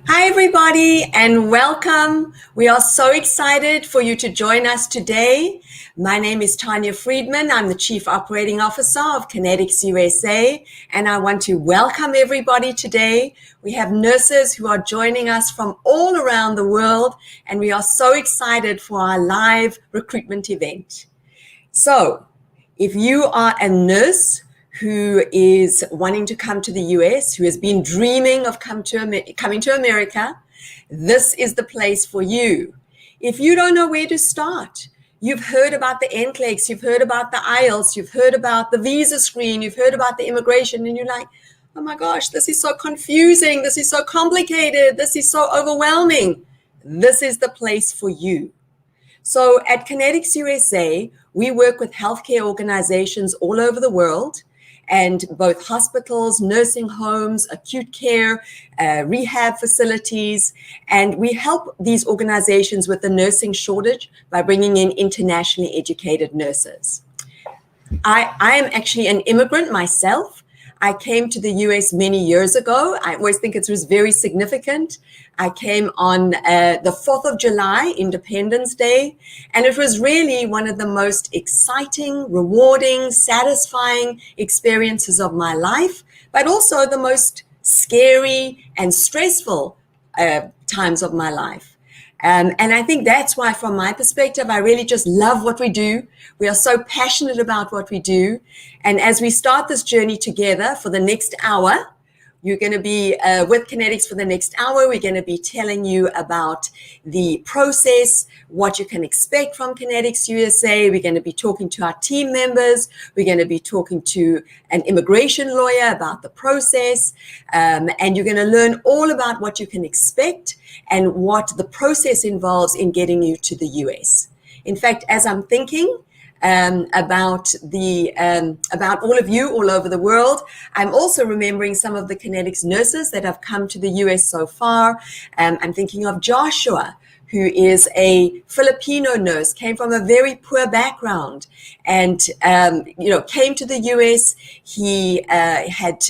Hi, everybody, and welcome. We are so excited for you to join us today. My name is Tanya Friedman. I'm the Chief Operating Officer of Kinetics USA, and I want to welcome everybody today. We have nurses who are joining us from all around the world, and we are so excited for our live recruitment event. So, if you are a nurse who is wanting to come to the US, who has been dreaming of coming to America, this is the place for you. If you don't know where to start, you've heard about the NCLEX, you've heard about the IELTS, you've heard about the visa screen, you've heard about the immigration, and you're like, oh my gosh, this is so confusing, this is so complicated, this is so overwhelming. This is the place for you. So at Kinetics USA, we work with healthcare organizations all over the world, and both hospitals, nursing homes, acute care, rehab facilities, and we help these organizations with the nursing shortage by bringing in internationally educated nurses. I am actually an immigrant myself. I came to the US many years ago. I always think it was very significant. I came on the 4th of July, Independence Day, and it was really one of the most exciting, rewarding, satisfying experiences of my life, but also the most scary and stressful times of my life. And I think that's why, from my perspective, I really just love what we do. We are so passionate about what we do. And as we start this journey together for the next hour, you're going to be with Connetics for the next hour. We're going to be telling you about the process, what you can expect from Kinetics USA. We're going to be talking to our team members. We're going to be talking to an immigration lawyer about the process. And you're going to learn all about what you can expect and what the process involves in getting you to the US. In fact, as I'm thinking about all of you all over the world, I'm also remembering some of the Kinetics nurses that have come to the US so far. I'm thinking of Joshua, who is a Filipino nurse, came from a very poor background, and came to the US. He had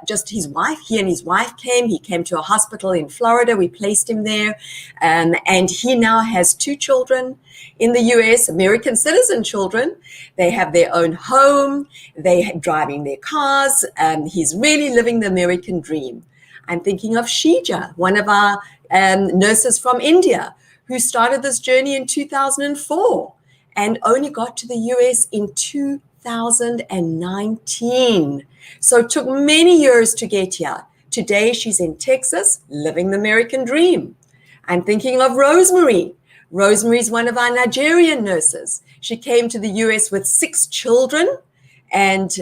just his wife. He and his wife came. He came to a hospital in Florida. We placed him there, and he now has 2 children in the US, American citizen children. They have their own home. They are driving their cars. He's really living the American dream. I'm thinking of Shija, one of our nurses from India, who started this journey in 2004 and only got to the US in 2019. So it took many years to get here. Today, she's in Texas, living the American dream. I'm thinking of Rosemary. Rosemary is one of our Nigerian nurses. She came to the US with 6 children, and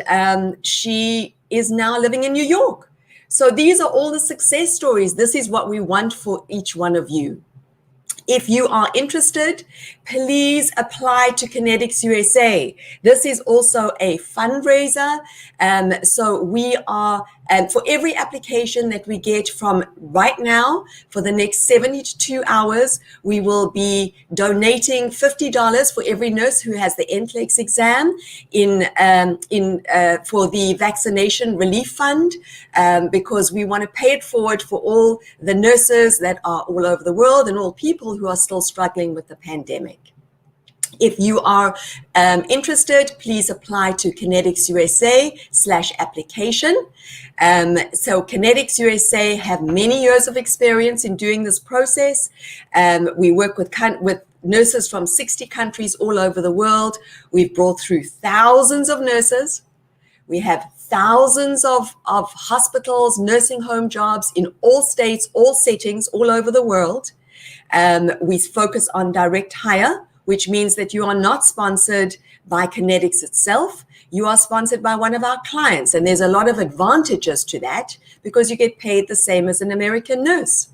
she is now living in New York. So these are all the success stories. This is what we want for each one of you. If you are interested, please apply to Kinetics USA. This is also a fundraiser. So we are, for every application that we get from right now, for the next 72 hours, we will be donating $50 for every nurse who has the NCLEX exam for the vaccination relief fund, because we want to pay it forward for all the nurses that are all over the world and all people who are still struggling with the pandemic. If you are interested, please apply to Kinetics USA/application. So Kinetics USA have many years of experience in doing this process. We work with nurses from 60 countries all over the world. We've brought through thousands of nurses. We have thousands of hospitals, nursing home jobs in all states, all settings, all over the world. We focus on direct hire, which means that you are not sponsored by Connetics itself. You are sponsored by one of our clients, and there's a lot of advantages to that because you get paid the same as an American nurse.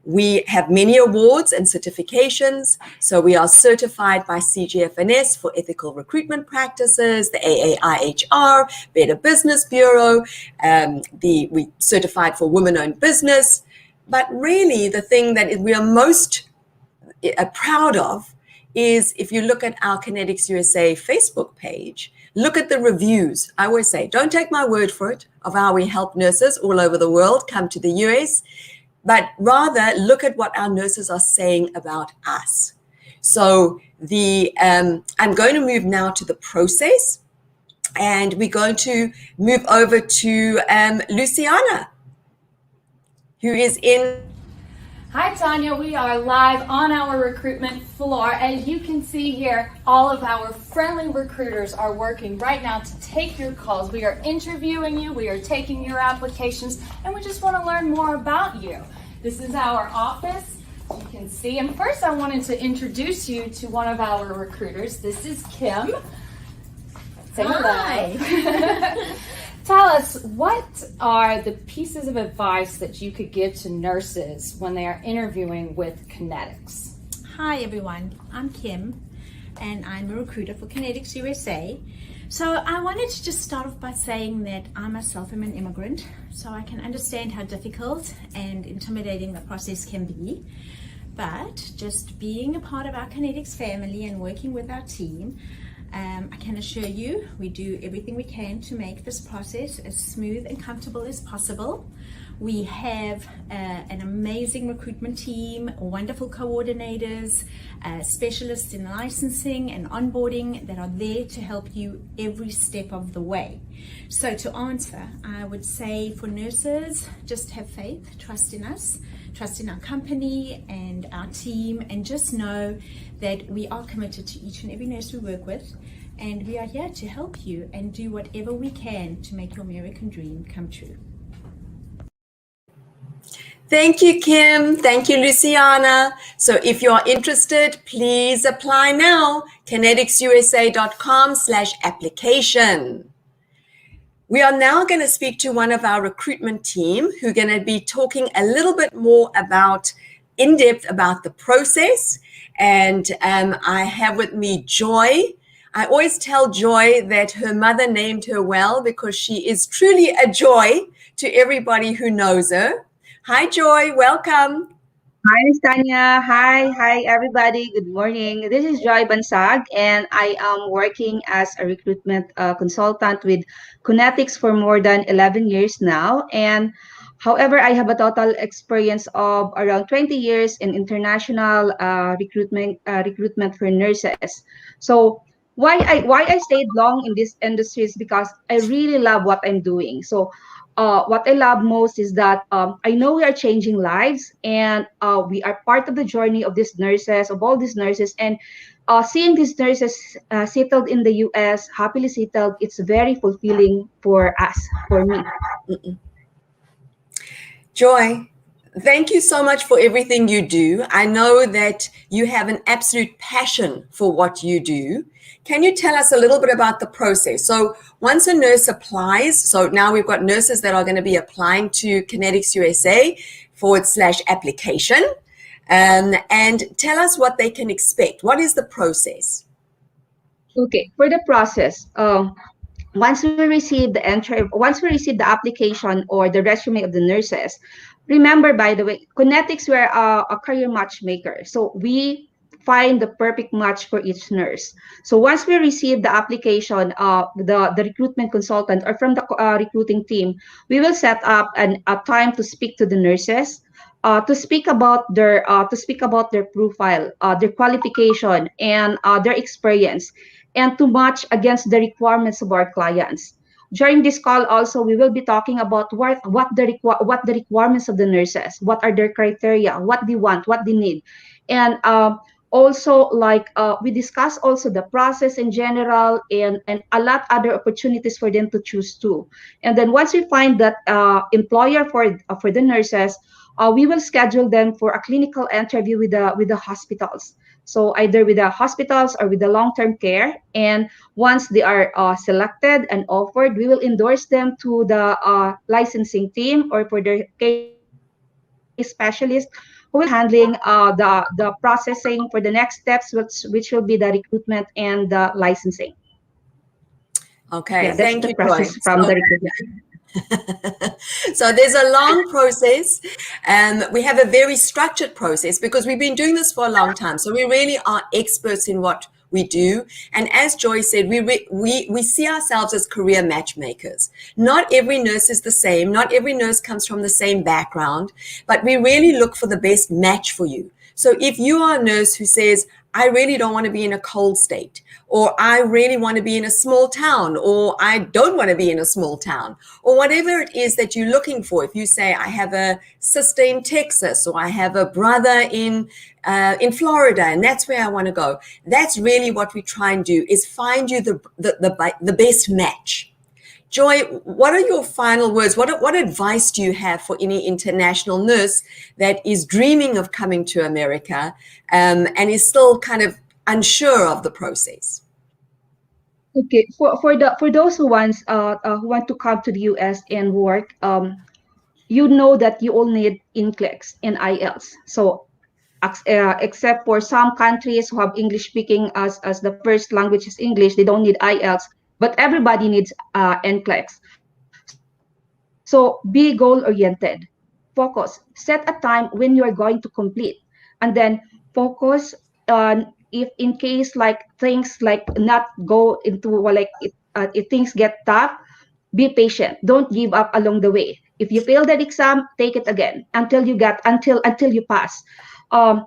We have many awards and certifications. So we are certified by CGFNS for ethical recruitment practices, the AAIHR, Better Business Bureau, we certified for women-owned business. But really, the thing that we are most proud of is if you look at our Kinetics USA Facebook page, look at the reviews. I always say, don't take my word for it of how we help nurses all over the world come to the US. but rather look at what our nurses are saying about us. So I'm going to move now to the process, and we're going to move over to Luciana, who is in. Hi Tanya, we are live on our recruitment floor. As you can see here, all of our friendly recruiters are working right now to take your calls. We are interviewing you, we are taking your applications, and we just want to learn more about you. This is our office, you can see. And first I wanted to introduce you to one of our recruiters. This is Kim. Say hello. Tell us, what are the pieces of advice that you could give to nurses when they are interviewing with Connetics? Hi everyone, I'm Kim and I'm a recruiter for Kinetics USA. So I wanted to just start off by saying that I myself am an immigrant, so I can understand how difficult and intimidating the process can be. But just being a part of our Kinetics family and working with our team, I can assure you we do everything we can to make this process as smooth and comfortable as possible. We have an amazing recruitment team, wonderful coordinators, specialists in licensing and onboarding that are there to help you every step of the way. So to answer, I would say for nurses, just have faith, trust in us, trust in our company and our team, and just know that we are committed to each and every nurse we work with, and we are here to help you and do whatever we can to make your American dream come true. Thank you, Kim. Thank you, Luciana. So if you are interested, please apply now. kineticsusa.com/application. We are now going to speak to one of our recruitment team who are going to be talking a little bit more in depth about the process. And I have with me Joy. I always tell Joy that her mother named her well because she is truly a joy to everybody who knows her. Hi, Joy. Welcome. Hi, Miss Tanya. Hi, everybody. Good morning. This is Joy Bansag, and I am working as a recruitment consultant with Connetics for more than 11 years now. And however, I have a total experience of around 20 years in international recruitment for nurses. So why I stayed long in this industry is because I really love what I'm doing. So what I love most is that I know we are changing lives, and we are part of the journey of these nurses, of all these nurses, and seeing these nurses settled in the U.S., happily settled, it's very fulfilling for us, for me. Joy, thank you so much for everything you do. I know that you have an absolute passion for what you do. Can you tell us a little bit about the process? So once a nurse applies, so now we've got nurses that are going to be applying to Kinetics USA /application, and tell us what they can expect. What is the process? Okay, for the process, once we receive the application or the resume of the nurses, remember, by the way, Connetics, we're a career matchmaker. So we find the perfect match for each nurse. So once we receive the application, the recruitment consultant or from the recruiting team, we will set up a time to speak to the nurses, to speak about their profile, their qualification, and their experience, and to match against the requirements of our clients. During this call, also, we will be talking about what the requirements of the nurses, what are their criteria, what they want, what they need, and also, we discuss also the process in general, and a lot other opportunities for them to choose too. And then once we find that employer for the nurses, we will schedule them for a clinical interview with the hospitals. So either with the hospitals or with the long-term care. And once they are selected and offered, we will endorse them to the licensing team or for their case specialist, who will be handling the processing for the next steps, which will be the recruitment and the licensing. Okay, yeah, thank you, Joy. From the recruitment. So there's a long process, and we have a very structured process because we've been doing this for a long time. So we really are experts in what we do. And as Joy said, we see ourselves as career matchmakers. Not every nurse is the same. Not every nurse comes from the same background, but we really look for the best match for you. So if you are a nurse who says, I really don't want to be in a cold state, or I really want to be in a small town, or I don't want to be in a small town, or whatever it is that you're looking for. If you say, I have a sister in Texas, or I have a brother in Florida, and that's where I want to go. That's really what we try and do, is find you the best match. Joy, what are your final words? What advice do you have for any international nurse that is dreaming of coming to America and is still kind of unsure of the process? Okay, for those who want to come to the US and work, you know that you all need NCLEX and IELTS. So except for some countries who have English speaking as the first language is English, they don't need IELTS, but everybody needs NCLEX. So be goal oriented, focus, set a time when you are going to complete, and then focus on, if in case like things like not go into, well, like if things get tough, be patient. Don't give up along the way. If you fail that exam, take it again until you pass. Um,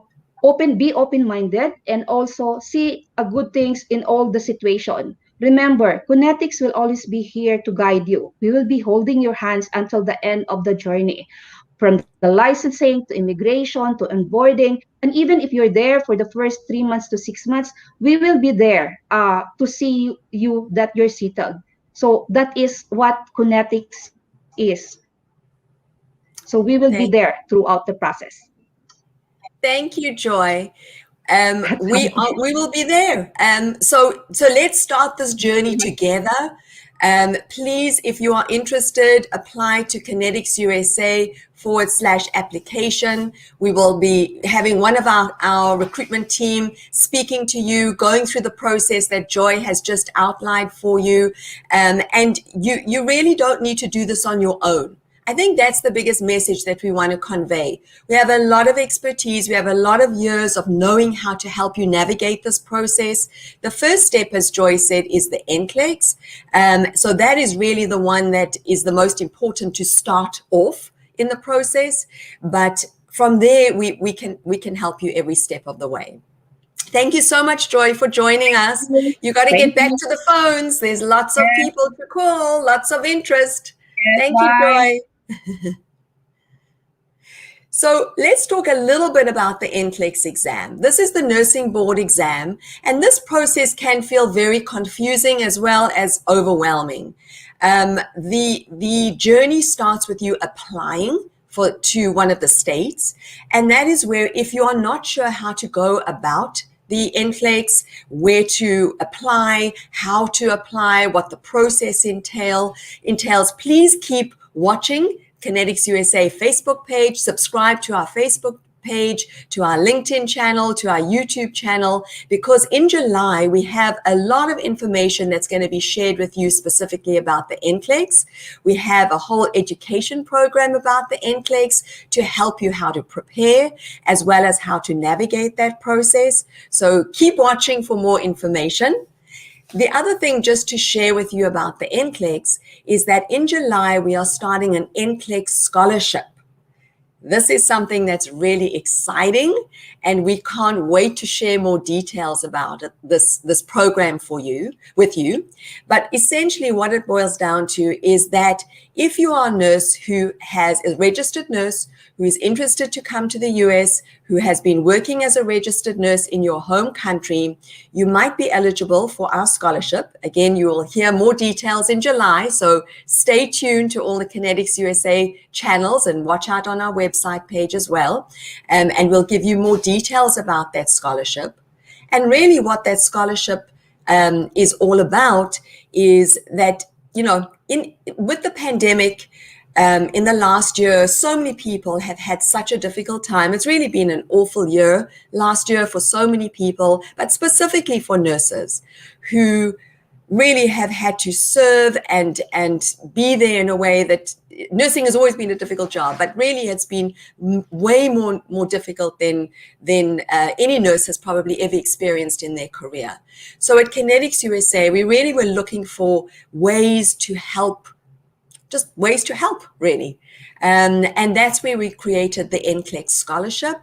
be open-minded, and also see a good things in all the situation. Remember, Connetics will always be here to guide you. We will be holding your hands until the end of the journey, from the licensing to immigration to onboarding. And even if you're there for the first 3 months to 6 months, we will be there to see you that you're settled. So that is what Connetics is. So we will be there throughout the process. Thank you, Joy. We will be there. So let's start this journey together. Please, if you are interested, apply to Kinetics USA /application. We will be having one of our recruitment team speaking to you, going through the process that Joy has just outlined for you. And you really don't need to do this on your own. I think that's the biggest message that we want to convey. We have a lot of expertise. We have a lot of years of knowing how to help you navigate this process. The first step, as Joy said, is the NCLEX. So that is really the one that is the most important to start off in the process. But from there, we can help you every step of the way. Thank you so much, Joy, for joining us. You got to get back to the phones. There's lots of people to call, lots of interest. Thank you, Joy. So let's talk a little bit about the NCLEX exam. This is the nursing board exam, and this process can feel very confusing as well as overwhelming. The journey starts with you applying to one of the states, and that is where, if you are not sure how to go about the NCLEX, where to apply, how to apply, what the process entails, please keep watching Kinetics USA Facebook page, subscribe to our Facebook page, to our LinkedIn channel, to our YouTube channel, because in July we have a lot of information that's going to be shared with you specifically about the NCLEX. We have a whole education program about the NCLEX to help you how to prepare, as well as how to navigate that process. So keep watching for more information. The other thing just to share with you about the NCLEX is that in July, we are starting an NCLEX scholarship. This is something that's really exciting, and we can't wait to share more details about it, this program with you. But essentially what it boils down to is that if you are a nurse who has a registered nurse who is interested to come to the US, who has been working as a registered nurse in your home country, you might be eligible for our scholarship. Again, you will hear more details in July, so stay tuned to all the Kinetics USA channels and watch out on our website page as well. And we'll give you more details about that scholarship. And really what that scholarship is all about is that, with the pandemic, in the last year, so many people have had such a difficult time. It's really been an awful year last year for so many people, but specifically for nurses who really have had to serve and be there in a way that nursing has always been a difficult job, but really it's been way more difficult than any nurse has probably ever experienced in their career. So at Kinetics USA, we really were looking for ways to help, just ways to help, really. And that's where we created the NCLEX scholarship.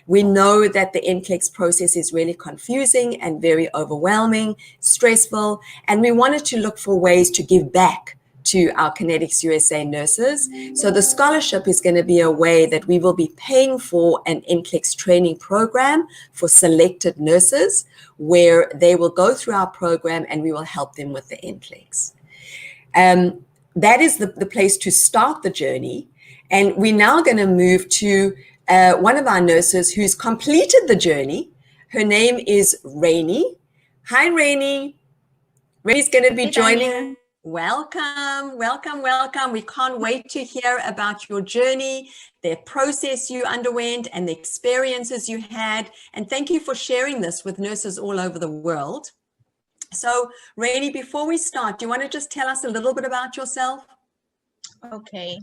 We know that the NCLEX process is really confusing and very overwhelming, stressful, and we wanted to look for ways to give back to our Kinetics USA nurses. So the scholarship is going to be a way that we will be paying for an NCLEX training program for selected nurses, where they will go through our program and we will help them with the NCLEX. That is the place to start the journey. And we're now going to move to one of our nurses who's completed the journey. Her name is Rainey. Hi, Rainey. Rainey's going to be joining. Welcome, welcome, welcome. We can't wait to hear about your journey, the process you underwent, and the experiences you had. And thank you for sharing this with nurses all over the world. So, Rainey, before we start, do you want to just tell us a little bit about yourself? Okay.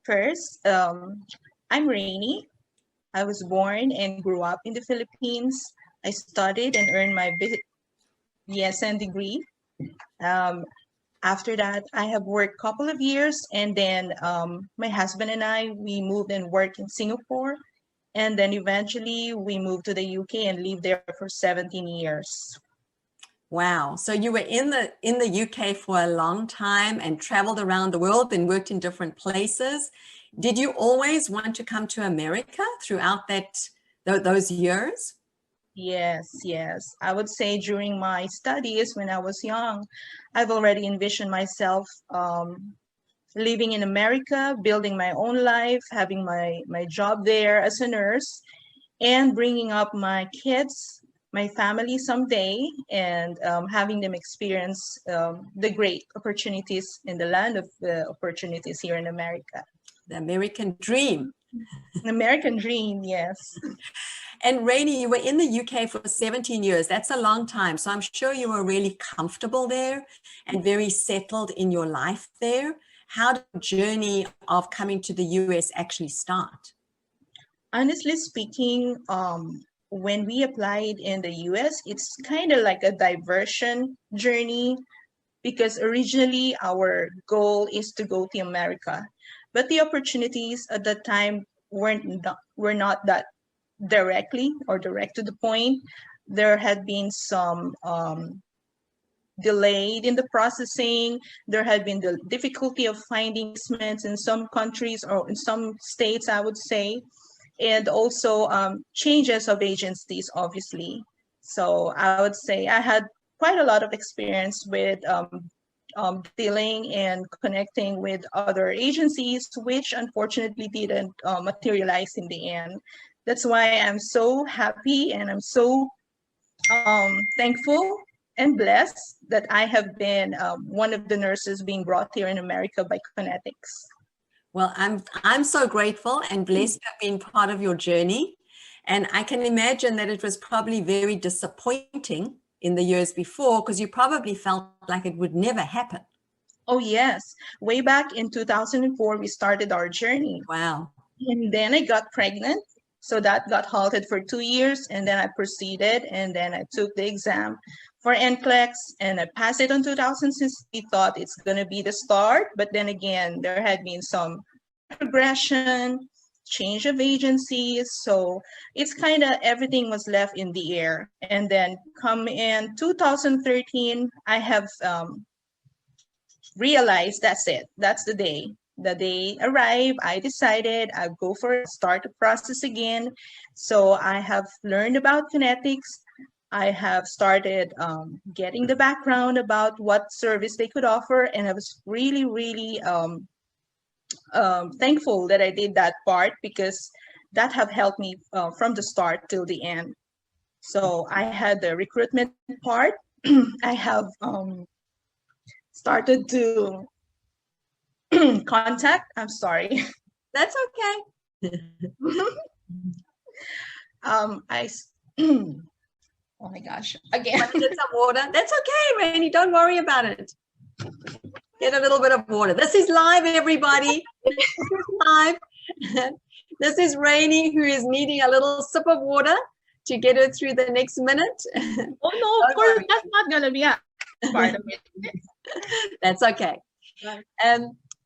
First, I'm Rainey. I was born and grew up in the Philippines. I studied and earned my BSN degree. After that, I have worked a couple of years, and then my husband and I, we moved and worked in Singapore. And then eventually we moved to the UK and lived there for 17 years. Wow. So you were in the UK for a long time and traveled around the world and worked in different places. Did you always want to come to America throughout those years? Yes. I would say during my studies when I was young, I've already envisioned myself living in America, building my own life, having my job there as a nurse, and bringing up my kids, my family someday, and having them experience the great opportunities in the land of the opportunities here in America. The American dream. An American dream, yes. And Rainey, you were in the UK for 17 years. That's a long time. So I'm sure you were really comfortable there and very settled in your life there. How did the journey of coming to the US actually start? Honestly speaking, when we applied in the US, it's kind of like a diversion journey, because originally our goal is to go to America. But the opportunities at that time were not that directly or direct to the point. There had been some delayed in the processing. There had been the difficulty of finding placements in some countries or in some states, I would say, and also changes of agencies, obviously. So I would say I had quite a lot of experience with dealing and connecting with other agencies, which unfortunately didn't materialize in the end. That's why I'm so happy and I'm so thankful and blessed that I have been one of the nurses being brought here in America by Connetics. Well, I'm so grateful and blessed to have been part of your journey. And I can imagine that it was probably very disappointing in the years before, because you probably felt like it would never happen. Oh, yes. Way back in 2004, we started our journey. Wow. And then I got pregnant. So that got halted for 2 years. And then I proceeded. And then I took the exam for NCLEX and I passed it in 2006. We thought it's going to be the start. But then again, there had been some progression, change of agencies. So it's kind of everything was left in the air. And then come in 2013, I have realized that's it. That's the day. The day arrived, I decided I'll go for it, start the process again. So I have learned about Connetics. I have started getting the background about what service they could offer. And I was really, really thankful that I did that part, because that have helped me from the start till the end. So I had the recruitment part. I have started to contact. I'm sorry. That's okay. Oh my gosh, again. Get some water. That's okay, Rainy. Don't worry about it. Get a little bit of water. This is live, everybody. This is live. This is Rainy, who is needing a little sip of water to get her through the next minute. Oh no, of course, that's not going to be a part of it. That's okay.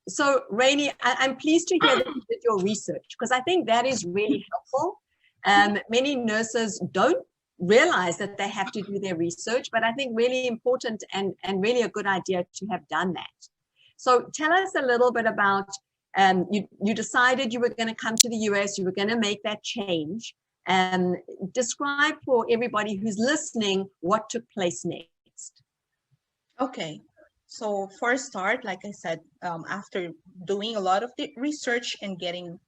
So, Rainy, I'm pleased to hear that you did your research, because I think that is really helpful. Many nurses don't realize that they have to do their research, but I think really important and really a good idea to have done that. So tell us a little bit about, you decided you were going to come to the US, you were going to make that change. Describe for everybody who's listening what took place next. Okay, so for a start, like I said, after doing a lot of the research and getting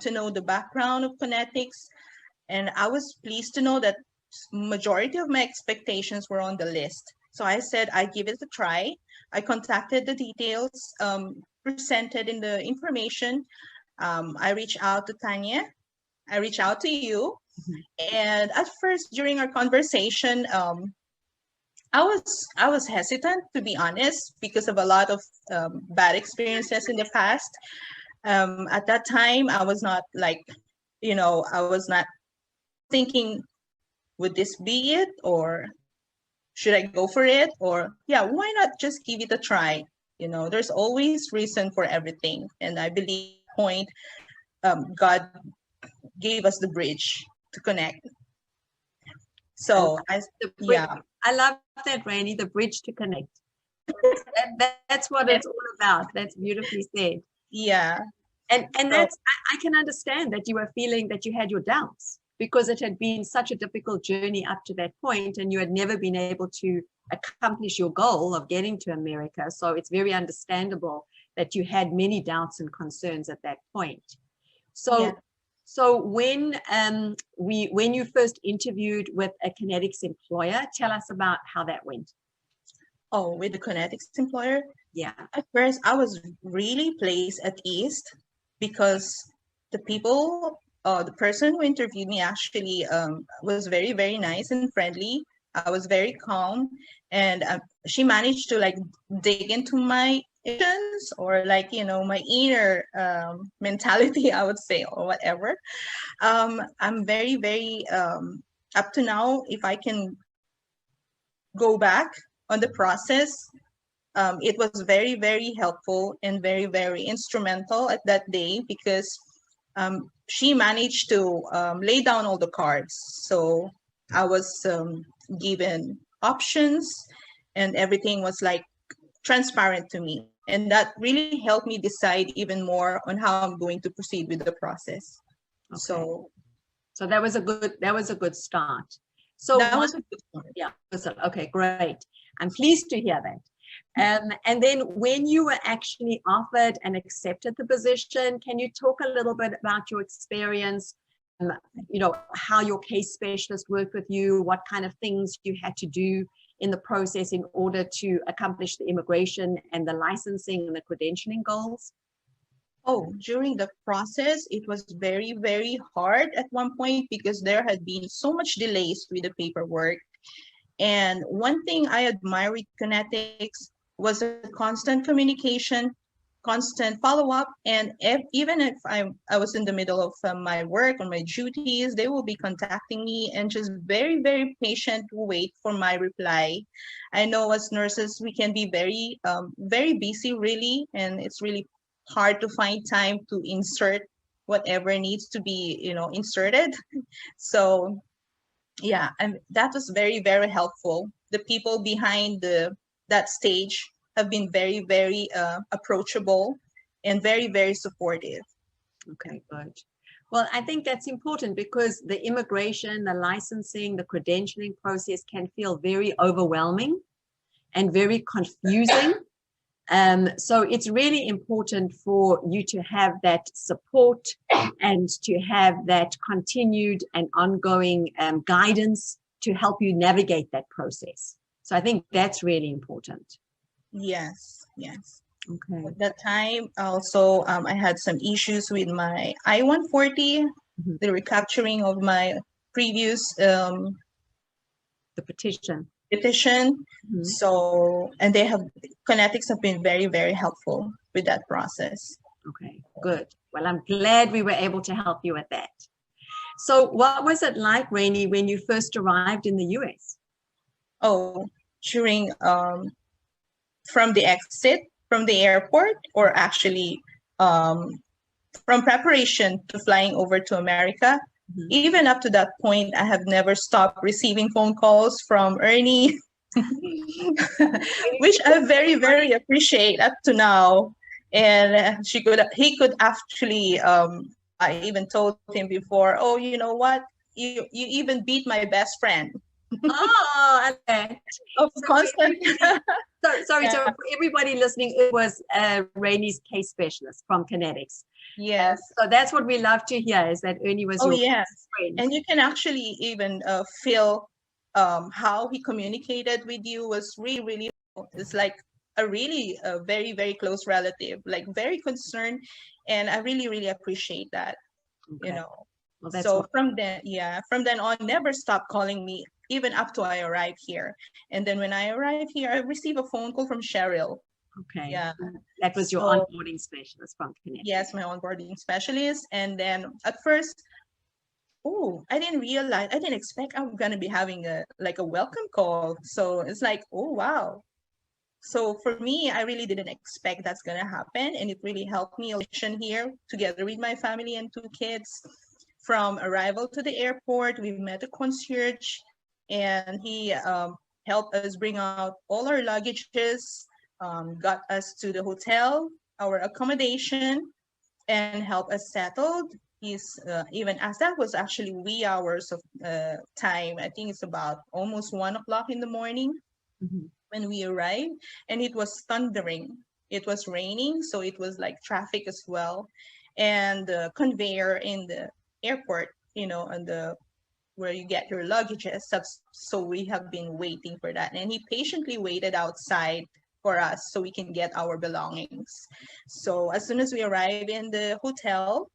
to know the background of Connetics, and I was pleased to know that majority of my expectations were on the list. So I said I'd give it a try. I contacted the details presented in the information. I reached out to Tanya. I reached out to you. And at first, during our conversation, I was hesitant, to be honest, because of a lot of bad experiences in the past. At that time, I was not like, I was not thinking, would this be it, or should I go for it? Or yeah, why not just give it a try? There's always reason for everything. And I believe point, God gave us the bridge to connect. So I love that, Rainy, the bridge to connect. That's what it's all about. That's beautifully said. Yeah. And that's, I can understand that you were feeling that you had your doubts, because it had been such a difficult journey up to that point, and you had never been able to accomplish your goal of getting to America. So it's very understandable that you had many doubts and concerns at that point. So, so when you first interviewed with a Connetics employer, tell us about how that went. Oh, with the Connetics employer? Yeah. At first, I was really placed at ease, because the people, the person who interviewed me actually was very, very nice and friendly. I was very calm, and she managed to like dig into my emotions, or like, my inner mentality, I would say, or whatever. I'm very, very, up to now, if I can go back on the process, it was very, very helpful and very, very instrumental at that day, because she managed to lay down all the cards. So I was given options, and everything was like transparent to me. And that really helped me decide even more on how I'm going to proceed with the process. Okay. So that was a good start. So that was a good start. Yeah. Okay, great. I'm pleased to hear that. And then when you were actually offered and accepted the position, can you talk a little bit about your experience, how your case specialist worked with you, what kind of things you had to do in the process in order to accomplish the immigration and the licensing and the credentialing goals? Oh, during the process, it was very, very hard at one point, because there had been so much delays with the paperwork. And one thing I admire with Connetics was a constant communication, constant follow-up. And even if I was in the middle of my work or my duties, they will be contacting me and just very, very patient to wait for my reply. I know as nurses, we can be very, very busy, really, and it's really hard to find time to insert whatever needs to be, inserted. So yeah, and that was very, very helpful. The people behind that stage have been very, very approachable and very, very supportive. Okay, good. Well, I think that's important, because the immigration, the licensing, the credentialing process can feel very overwhelming and very confusing. So it's really important for you to have that support and to have that continued and ongoing guidance to help you navigate that process. So I think that's really important. Yes, yes. Okay. At that time, also, I had some issues with my I-140, the recapturing of my previous the petition. Mm-hmm. So, and Connetics have been very, very helpful with that process. Okay, good. Well, I'm glad we were able to help you with that. So what was it like, Rainey, when you first arrived in the US? Oh, during, from the exit from the airport, or actually from preparation to flying over to America, even up to that point, I have never stopped receiving phone calls from Ernie, which I very, very appreciate up to now. And he could actually, I even told him before, oh, you know what? You even beat my best friend. Oh, okay. Of constant. So for everybody listening, it was Rainey's case specialist from Kinetics. Yes. So that's what we love to hear, is that Ernie was your friend. And you can actually even feel how he communicated with you was really, really, it's like a really very, very close relative, like very concerned. And I really, really appreciate that, you know. Well, so from then on, never stop calling me, even up to I arrive here. And then when I arrive here, I receive a phone call from Cheryl. Okay. Yeah. That was your onboarding specialist from Kinetics. Yes, my onboarding specialist. And then at first, I didn't expect I'm going to be having a welcome call. So it's like, oh, wow. So for me, I really didn't expect that's going to happen. And it really helped me here together with my family and 2 kids. From arrival to the airport, we met a concierge, and he helped us bring out all our luggages, got us to the hotel, our accommodation, and helped us settled. He's even as that was actually wee hours of time. I think it's about almost 1 o'clock in the morning when we arrived, and it was thundering. It was raining, so it was like traffic as well, and the conveyor in the airport, on where you get your luggages. So we have been waiting for that, and he patiently waited outside for us so we can get our belongings. So as soon as we arrived in the hotel,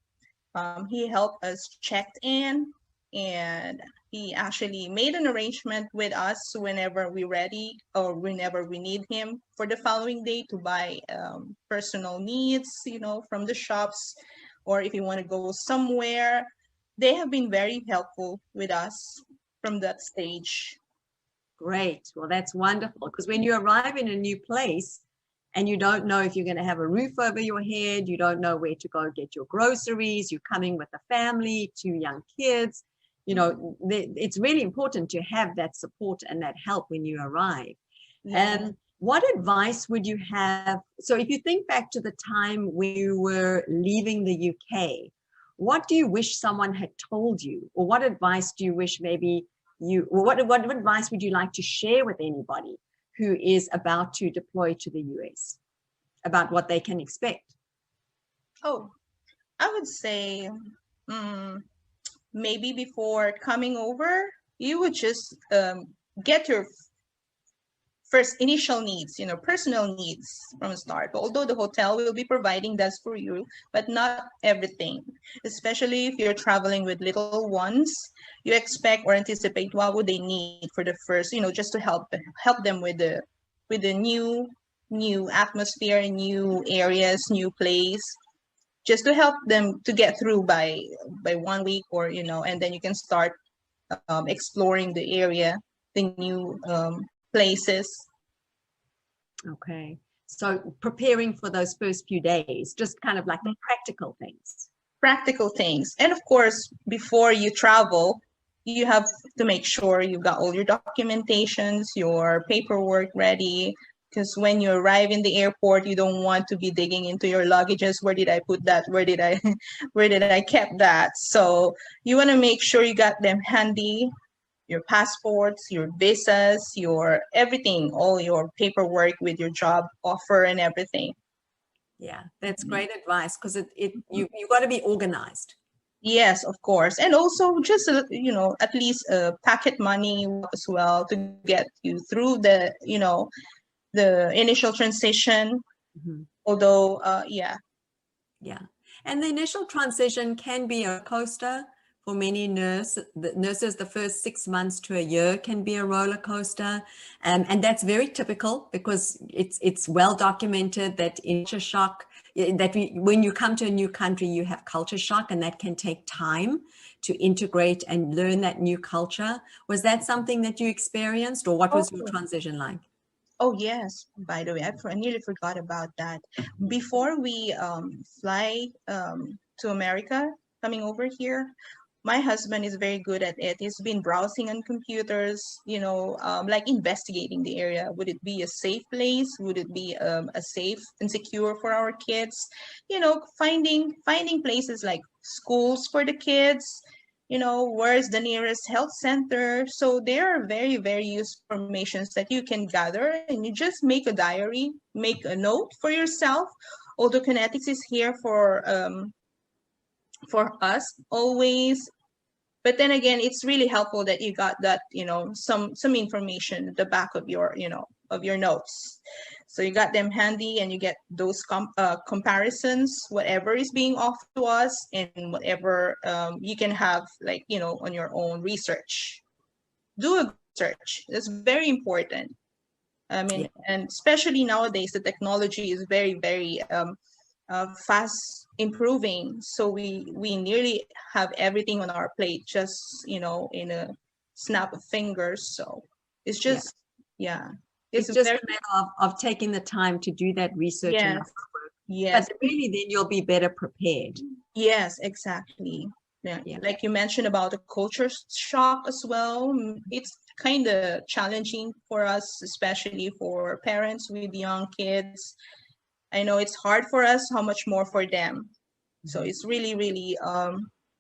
he helped us check in, and he actually made an arrangement with us whenever we're ready or whenever we need him for the following day to buy personal needs, from the shops, or if you want to go somewhere. They have been very helpful with us from that stage. Great. Well, that's wonderful, because when you arrive in a new place and you don't know if you're going to have a roof over your head, you don't know where to go get your groceries, you're coming with a family, 2 young kids, it's really important to have that support and that help when you arrive. And what advice would you have? So if you think back to the time when you were leaving the UK, what do you wish someone had told you? Or what advice do you wish what advice would you like to share with anybody who is about to deploy to the US about what they can expect? Oh, I would say maybe before coming over, you would just get your first initial needs, personal needs from the start. Although the hotel will be providing that for you, but not everything. Especially if you're traveling with little ones, you expect or anticipate what would they need for the first, just to help them with the new atmosphere, new areas, new place, just to help them to get through by 1 week, or and then you can start exploring the area, the new places. Okay. So preparing for those first few days, just kind of like the practical things. Practical things. And of course, before you travel, you have to make sure you've got all your documentations, your paperwork ready. Because when you arrive in the airport, you don't want to be digging into your luggages. Where did I put that? Where did I kept that? So you want to make sure you got them handy. Your passports, your visas, your everything, all your paperwork with your job offer and everything. Yeah, that's great advice, because you got to be organized. Yes, of course. And also just, at least pocket money as well to get you through the initial transition. Although, yeah. And the initial transition can be a coaster for many nurses. The first 6 months to a year can be a roller coaster. And that's very typical because it's well documented that in culture shock, when you come to a new country, you have culture shock, and that can take time to integrate and learn that new culture. Was that something that you experienced, or what was your transition like? Oh, yes. By the way, I nearly forgot about that. Before we fly to America, coming over here, my husband is very good at it. He's been browsing on computers, like investigating the area. Would it be a safe place? Would it be a safe and secure for our kids? Finding places like schools for the kids, where's the nearest health center. So there are very, very useful informations that you can gather, and you just make a diary, make a note for yourself. Although Connetics is here for us always, but then again, it's really helpful that you got that, some information at the back of your, of your notes. So you got them handy, and you get those comparisons, whatever is being offered to us, and whatever you can have, like, on your own research. Do a search. That's very important. I mean, and especially nowadays, the technology is very, very fast improving. So we nearly have everything on our plate, just, in a snap of fingers. So it's just, It's just a matter of taking the time to do that research. Yes. And work. Yes. But really, then you'll be better prepared. Yes, exactly. Yeah. Like you mentioned about the culture shock as well. It's kind of challenging for us, especially for parents with young kids. I know it's hard for us, how much more for them. So it's really, really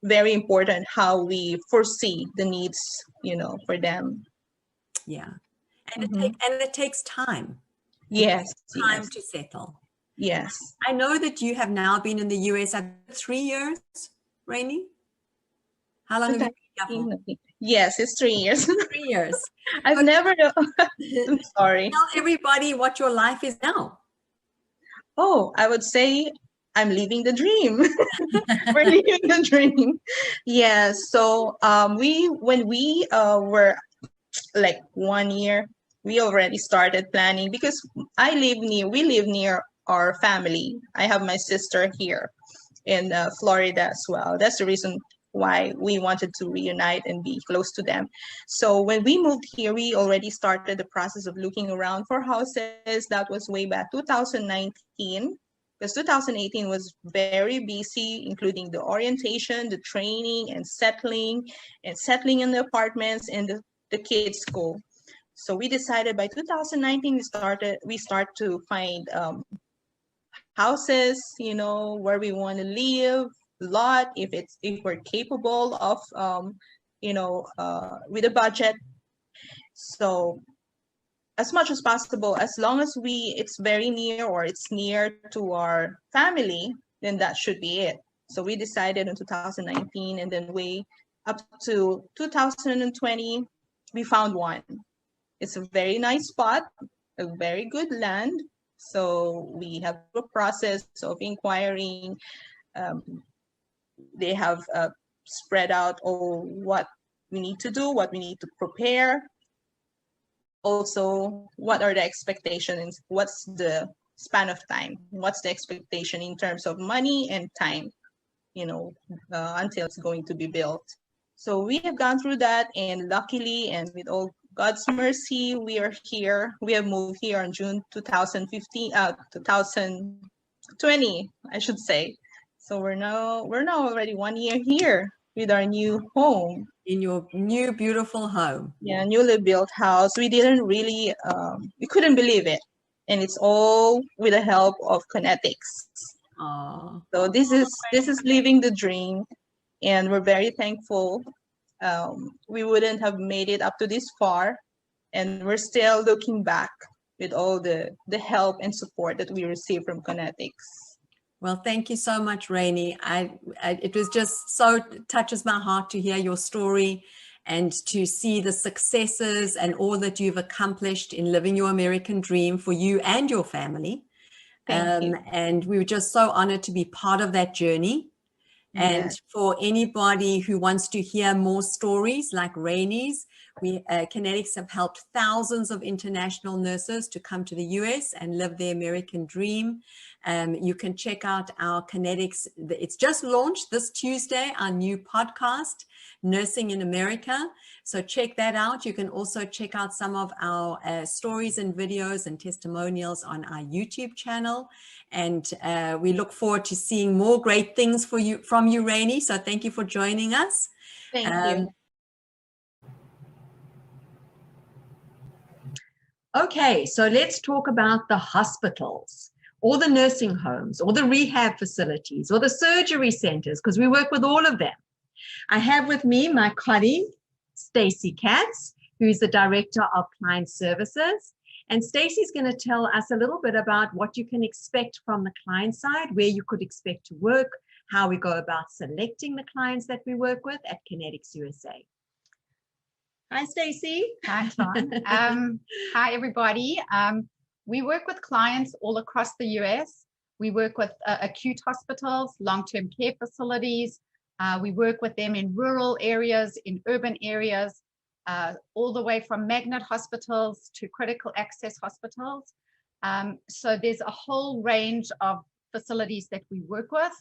very important how we foresee the needs, for them. Yeah. And it takes time. Yes. Time to settle. Yes. I know that you have now been in the US 3 years, Rainey? How long have you been here? Yes, it's 3 years. 3 years. I've never, I'm sorry. Tell everybody what your life is now. Oh, I would say I'm living the dream. We're living the dream. Yes. So when we were like 1 year, we already started planning, because we live near our family. I have my sister here in Florida as well. That's the reason why we wanted to reunite and be close to them. So when we moved here, we already started the process of looking around for houses. That was way back 2019, because 2018 was very busy, including the orientation, the training, and settling in the apartments and the kids' school. So we decided by 2019 we start to find houses, where we want to live, lot, if we're capable of with a budget. So as much as possible, as long as it's very near, or it's near to our family, then that should be it. So we decided in 2019, and then way up to 2020, we found one. It's a very nice spot, a very good land. So we have a process of inquiring. They have spread out what we need to do, what we need to prepare. Also, what are the expectations? What's the span of time? What's the expectation in terms of money and time, until it's going to be built? So we have gone through that, and luckily, and with all God's mercy, we are here. We have moved here on June 2020, I should say. So we're now already 1 year here with our new home. In your new beautiful home. Yeah, newly built house. We didn't really, we couldn't believe it. And it's all with the help of Connetics. Oh. So this is living the dream, and we're very thankful. We wouldn't have made it up to this far, and we're still looking back with all the help and support that we received from Connetics. Well, thank you so much, Rainey. It was just so touches my heart to hear your story and to see the successes and all that you've accomplished in living your American dream for you and your family. Thank you. And we were just so honored to be part of that journey. And Yes. for anybody who wants to hear more stories like Rainey's, Connetics have helped thousands of international nurses to come to the US and live the American dream. You can check out our Connetics. It's just launched this Tuesday, our new podcast, Nursing in America. So check that out. You can also check out some of our stories and videos and testimonials on our YouTube channel. And we look forward to seeing more great things from you, Rainey. So thank you for joining us. Thank you. Okay, so let's talk about the hospitals or the nursing homes or the rehab facilities or the surgery centers, because we work with all of them. I have with me my colleague, Stacey Katz, who's the Director of Client Services. And Stacey's going to tell us a little bit about what you can expect from the client side, where you could expect to work, how we go about selecting the clients that we work with at Kinetics USA. Hi, Stacey. Hi, Tom. Hi, everybody. We work with clients all across the US. We work with acute hospitals, long-term care facilities. We work with them in rural areas, in urban areas, all the way from magnet hospitals to critical access hospitals. So there's a whole range of facilities that we work with.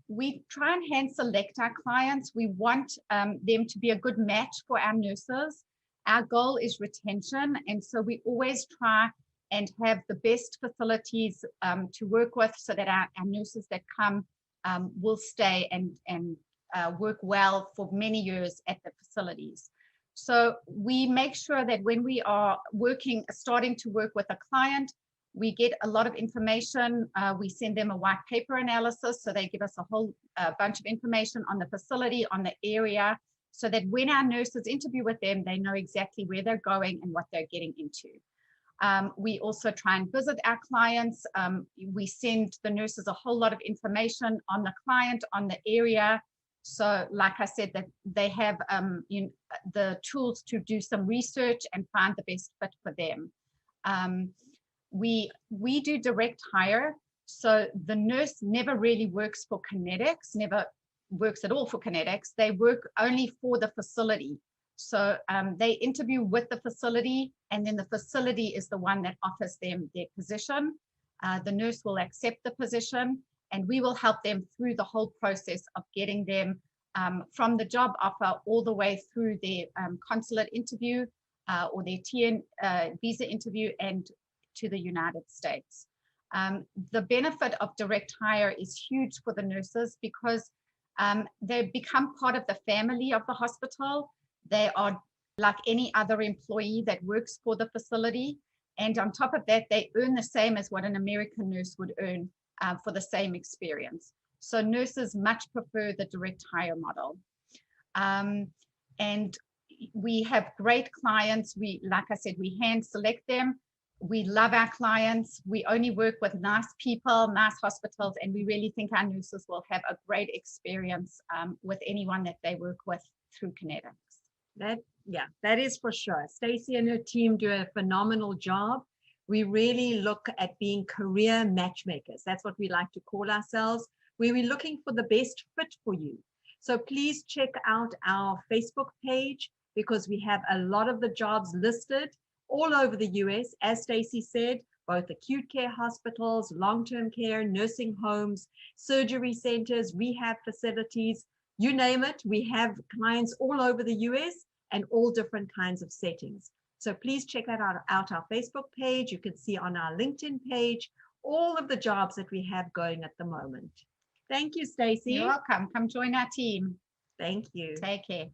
We try and hand select our clients. We want them to be a good match for our nurses. Our goal is retention, and so we always try and have the best facilities to work with so that our nurses that come will stay and work well for many years at the facilities. So we make sure that when we are starting to work with a client, we get a lot of information. We send them a white paper analysis, so they give us a whole bunch of information on the facility, on the area, so that when our nurses interview with them, they know exactly where they're going and what they're getting into. We also try and visit our clients. We send the nurses a whole lot of information on the client, on the area. So like I said, that they have the tools to do some research and find the best fit for them. We do direct hire. So the nurse never really works for Connetics, never works at all for Connetics. They work only for the facility. So they interview with the facility, and then the facility is the one that offers them their position. The nurse will accept the position, and we will help them through the whole process of getting them from the job offer all the way through their consulate interview or their TN visa interview and to the United States. The benefit of direct hire is huge for the nurses because they become part of the family of the hospital. They are like any other employee that works for the facility. And on top of that, they earn the same as what an American nurse would earn for the same experience. So nurses much prefer the direct hire model. And we have great clients. Like I said, we hand select them. We love our clients. We only work with nice people, nice hospitals, and we really think our nurses will have a great experience with anyone that they work with through Connetics. That is for sure. Stacey and her team do a phenomenal job. We really look at being career matchmakers. That's what we like to call ourselves, where we're looking for the best fit for you. So please check out our Facebook page because we have a lot of the jobs listed all over the US, as Stacey said, both acute care hospitals, long-term care, nursing homes, surgery centers, rehab facilities, you name it. We have clients all over the US and all different kinds of settings. So please check out our Facebook page. You can see on our LinkedIn page all of the jobs that we have going at the moment. Thank you, Stacey. You're welcome. Come join our team. Thank you. Take care.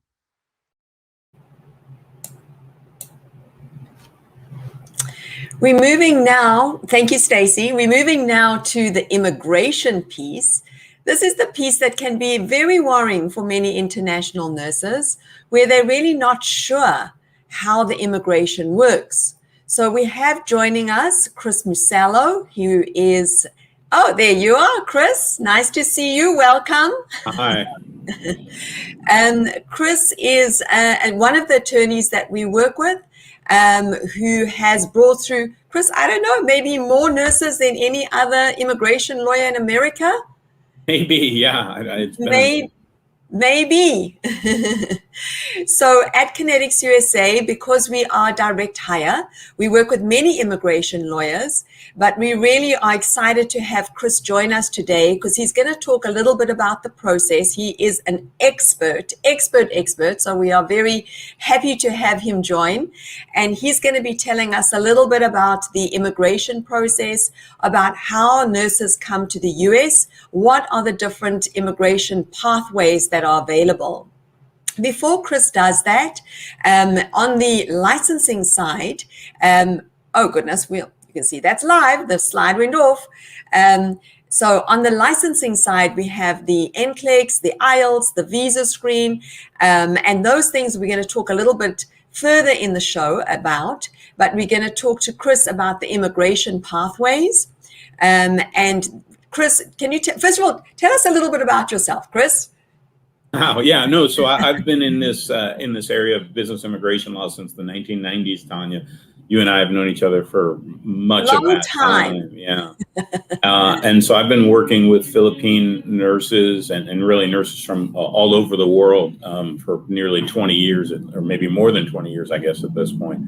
We're moving now, thank you, Stacey. We're moving now to the immigration piece. This is the piece that can be very worrying for many international nurses, where they're really not sure how the immigration works. So we have joining us Chris Musello, who is, oh, there you are, Chris. Nice to see you. Welcome. Hi. Chris is one of the attorneys that we work with, who has brought through, Chris, I don't know, maybe more nurses than any other immigration lawyer in America. Maybe, yeah. It's been Maybe. So at Kinetics USA, because we are direct hire, we work with many immigration lawyers, but we really are excited to have Chris join us today because he's going to talk a little bit about the process. He is an expert. So we are very happy to have him join. And he's going to be telling us a little bit about the immigration process, about how nurses come to the US, what are the different immigration pathways that are available. Before Chris does that, on the licensing side, oh goodness, you can see that's live. The slide went off. So on the licensing side, we have the NCLEX, the IELTS, the visa screen, and those things we're going to talk a little bit further in the show about, but we're going to talk to Chris about the immigration pathways. And Chris, can you first of all tell us a little bit about yourself, Chris? Oh yeah, no. So I've been in this area of business immigration law since the 1990s, Tanya. You and I have known each other for much of that time. Yeah. And so I've been working with Philippine nurses and really nurses from all over the world for nearly 20 years, or maybe more than 20 years, I guess, at this point.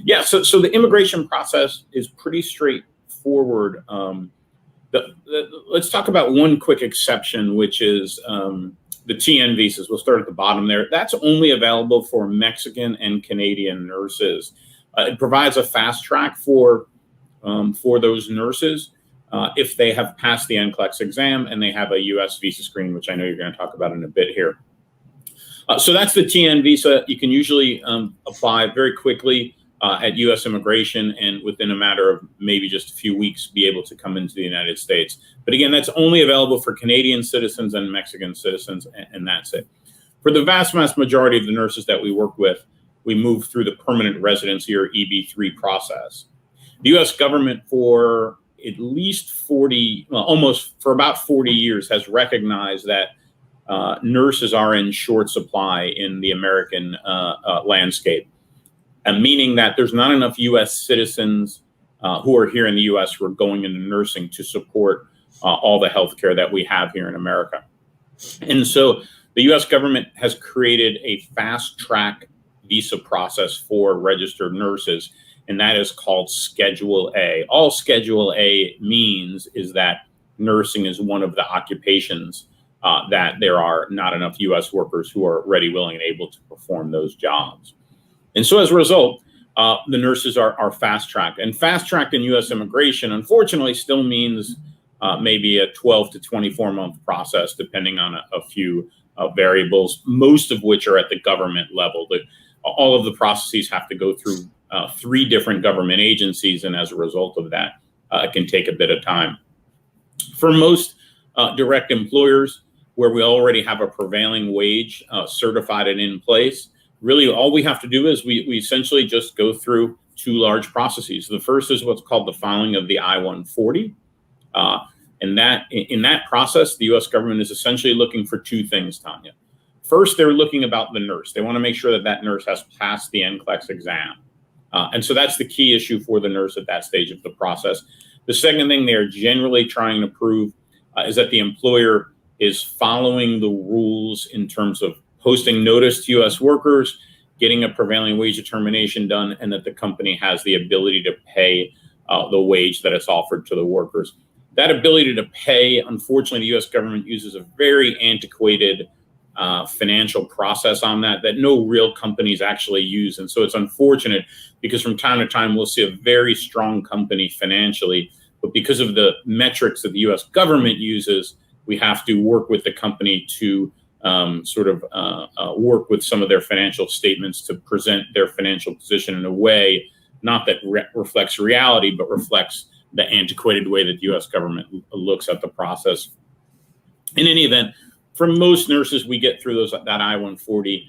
Yeah. So the immigration process is pretty straightforward. Let's talk about one quick exception, which is the TN visas. We'll start at the bottom there. That's only available for Mexican and Canadian nurses. It provides a fast track for those nurses if they have passed the NCLEX exam and they have a U.S. visa screen, which I know you're going to talk about in a bit here. So that's the TN visa. You can usually apply very quickly at U.S. immigration and within a matter of maybe just a few weeks be able to come into the United States. But again, that's only available for Canadian citizens and Mexican citizens, and that's it. For the vast majority of the nurses that we work with, we move through the permanent residency or EB-3 process. The U.S. government for at least for about 40 years has recognized that nurses are in short supply in the American landscape. Meaning that there's not enough U.S. citizens who are here in the U.S. who are going into nursing to support all the healthcare that we have here in America. And so the U.S. government has created a fast track visa process for registered nurses, and that is called Schedule A. All Schedule A means is that nursing is one of the occupations that there are not enough U.S. workers who are ready, willing, and able to perform those jobs. And so as a result, the nurses are fast-tracked. And fast-tracked in U.S. immigration, unfortunately, still means maybe a 12 to 24-month process, depending on a few variables, most of which are at the government level. But all of the processes have to go through 3 different government agencies, and as a result of that, it can take a bit of time. For most direct employers, where we already have a prevailing wage certified and in place, really, all we have to do is we essentially just go through 2 large processes. The first is what's called the filing of the I-140. And in that process, the U.S. government is essentially looking for 2 things, Tanya. First, they're looking about the nurse. They want to make sure that that nurse has passed the NCLEX exam. And so that's the key issue for the nurse at that stage of the process. The second thing they are generally trying to prove is that the employer is following the rules in terms of posting notice to U.S. workers, getting a prevailing wage determination done, and that the company has the ability to pay the wage that it's offered to the workers. That ability to pay, unfortunately, the U.S. government uses a very antiquated financial process on that no real companies actually use. And so it's unfortunate because from time to time, we'll see a very strong company financially, but because of the metrics that the U.S. government uses, we have to work with the company to work with some of their financial statements to present their financial position in a way, not that reflects reality, but reflects the antiquated way that the U.S. government looks at the process. In any event, for most nurses, we get through that I-140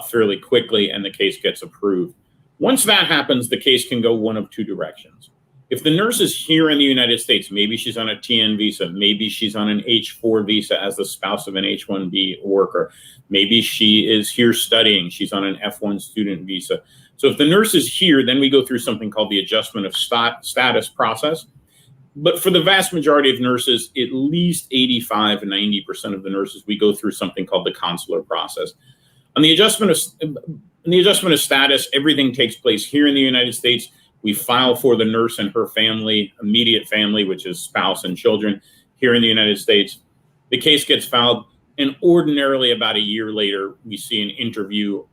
fairly quickly, and the case gets approved. Once that happens, the case can go one of 2 directions. If the nurse is here in the United States, maybe she's on a TN visa, maybe she's on an H-4 visa as the spouse of an H-1B worker, maybe she is here studying, she's on an F-1 student visa. So if the nurse is here, then we go through something called the adjustment of status process. But for the vast majority of nurses, at least 85 and 90% of the nurses, we go through something called the consular process. On the adjustment of status, everything takes place here in the United States. We file for the nurse and her family, immediate family, which is spouse and children, here in the United States. The case gets filed, and ordinarily about a year later, we see an interview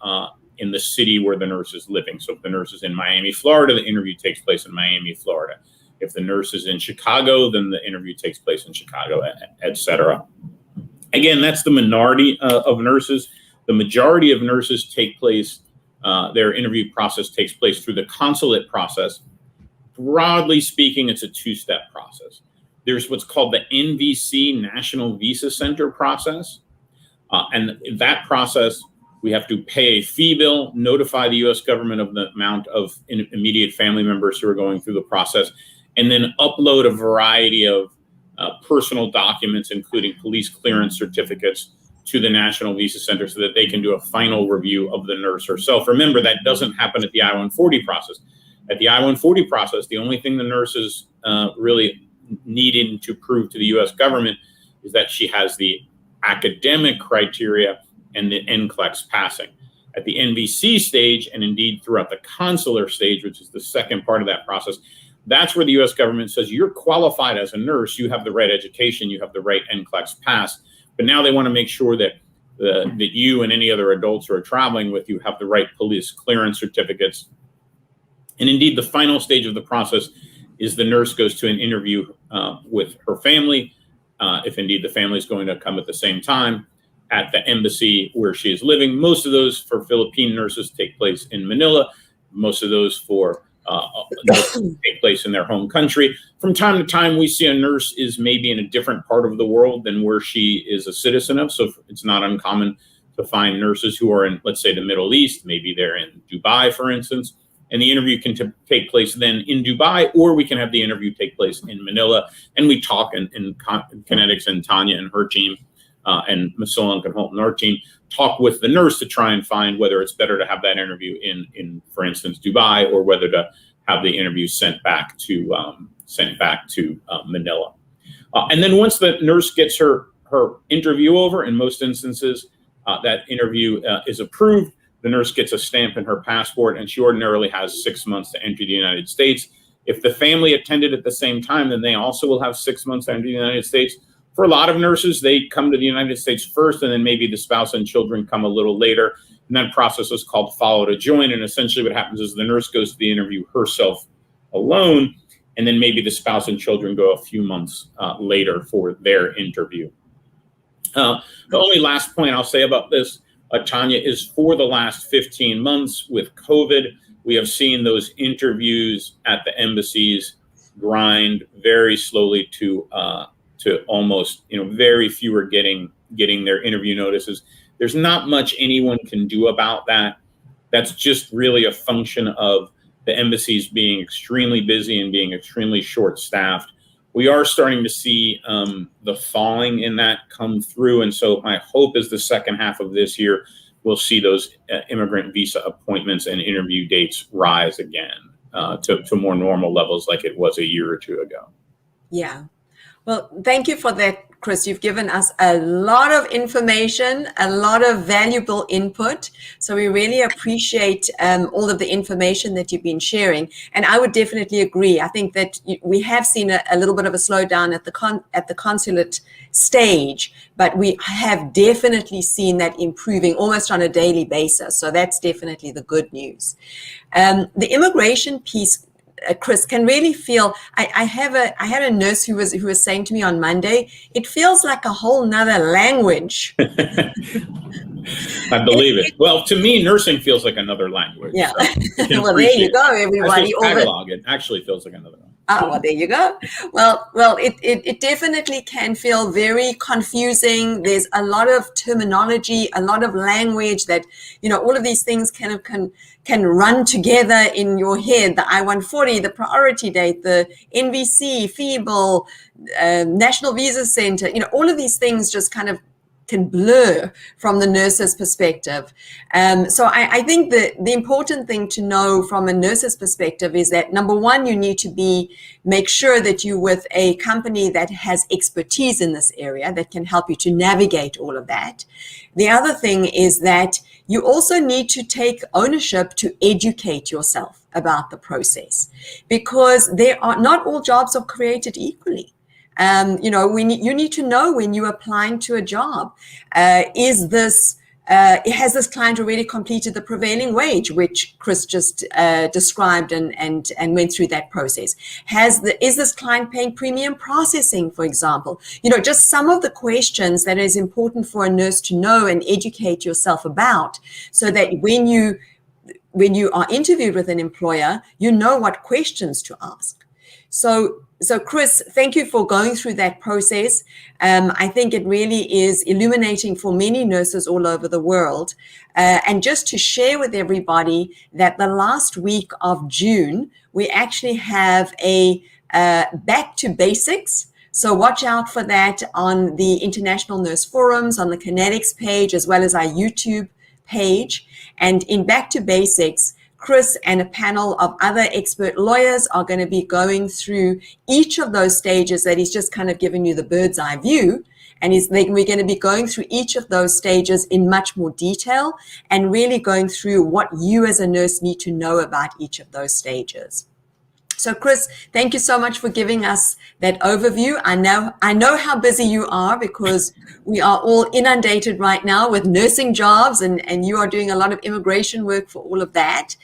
in the city where the nurse is living. So if the nurse is in Miami, Florida, the interview takes place in Miami, Florida. If the nurse is in Chicago, then the interview takes place in Chicago, et cetera. Again, that's the minority of nurses. The majority of nurses take place, their interview process takes place through the consulate process. Broadly speaking, it's a two-step process. There's what's called the NVC, National Visa Center process. And in that process, we have to pay a fee bill, notify the US government of the amount of immediate family members who are going through the process, and then upload a variety of personal documents, including police clearance certificates, to the National Visa Center so that they can do a final review of the nurse herself. Remember, that doesn't happen at the I-140 process. At the I-140 process, the only thing the nurse is really needing to prove to the US government is that she has the academic criteria and the NCLEX passing. At the NVC stage, and indeed throughout the consular stage, which is the second part of that process, that's where the US government says you're qualified as a nurse, you have the right education, you have the right NCLEX pass, but now they want to make sure that that you and any other adults who are traveling with you have the right police clearance certificates. And indeed, the final stage of the process is the nurse goes to an interview with her family, if indeed the family is going to come at the same time, at the embassy where she is living. Most of those for Philippine nurses take place in Manila. Most of those for take place in their home country. From time to time, we see a nurse is maybe in a different part of the world than where she is a citizen of. So it's not uncommon to find nurses who are in, let's say, the Middle East. Maybe they're in Dubai, for instance. And the interview can take place then in Dubai, or we can have the interview take place in Manila. And we talk in Connetics, and Tanya and her team, and Ms. Solanke and Holt and our team talk with the nurse to try and find whether it's better to have that interview in for instance, Dubai, or whether to have the interview sent back to Manila. And then once the nurse gets her interview over, in most instances, that interview is approved, the nurse gets a stamp in her passport, and she ordinarily has 6 months to enter the United States. If the family attended at the same time, then they also will have 6 months to enter the United States. For a lot of nurses, they come to the United States first, and then maybe the spouse and children come a little later. And that process is called follow to join. And essentially what happens is the nurse goes to the interview herself alone, and then maybe the spouse and children go a few months later for their interview. The only last point I'll say about this, Tanya, is for the last 15 months with COVID, we have seen those interviews at the embassies grind very slowly to almost, very few are getting their interview notices. There's not much anyone can do about that. That's just really a function of the embassies being extremely busy and being extremely short-staffed. We are starting to see the thawing in that come through, and so my hope is the second half of this year we'll see those immigrant visa appointments and interview dates rise again to more normal levels like it was a year or two ago. Yeah. Well, thank you for that, Chris. You've given us a lot of information, a lot of valuable input. So we really appreciate all of the information that you've been sharing. And I would definitely agree. I think that we have seen a little bit of a slowdown at the consulate stage, but we have definitely seen that improving almost on a daily basis. So that's definitely the good news. The immigration piece, Chris, can really feel. I had a nurse who was saying to me on Monday, it feels like a whole nother language. I believe it. Well, to me, nursing feels like another language. Yeah. So well, there you go, everybody. Tagalog, it actually feels like another language. Oh, well, there you go. Well, it definitely can feel very confusing. There's a lot of terminology, a lot of language that, all of these things can run together in your head. The I-140, the priority date, the NVC, feeble, National Visa Center, all of these things just kind of can blur from the nurse's perspective. So I think that the important thing to know from a nurse's perspective is that, number one, you need to make sure that you're with a company that has expertise in this area that can help you to navigate all of that. The other thing is that you also need to take ownership to educate yourself about the process, because not all jobs are created equally. You need to know when you're applying to a job, has this client already completed the prevailing wage, which Chris just described and went through that process? Is this client paying premium processing, for example? Just some of the questions that is important for a nurse to know and educate yourself about, so that when you are interviewed with an employer, you know what questions to ask. So Chris, thank you for going through that process. I think it really is illuminating for many nurses all over the world. And just to share with everybody that the last week of June, we actually have a back to basics. So watch out for that on the International Nurse Forums, on the Connetics page, as well as our YouTube page. And in Back to Basics, Chris and a panel of other expert lawyers are going to be going through each of those stages that he's just kind of given you the bird's eye view. And we're going to be going through each of those stages in much more detail and really going through what you as a nurse need to know about each of those stages. So Chris, thank you so much for giving us that overview. I know how busy you are, because we are all inundated right now with nursing jobs, and you are doing a lot of immigration work for all of that.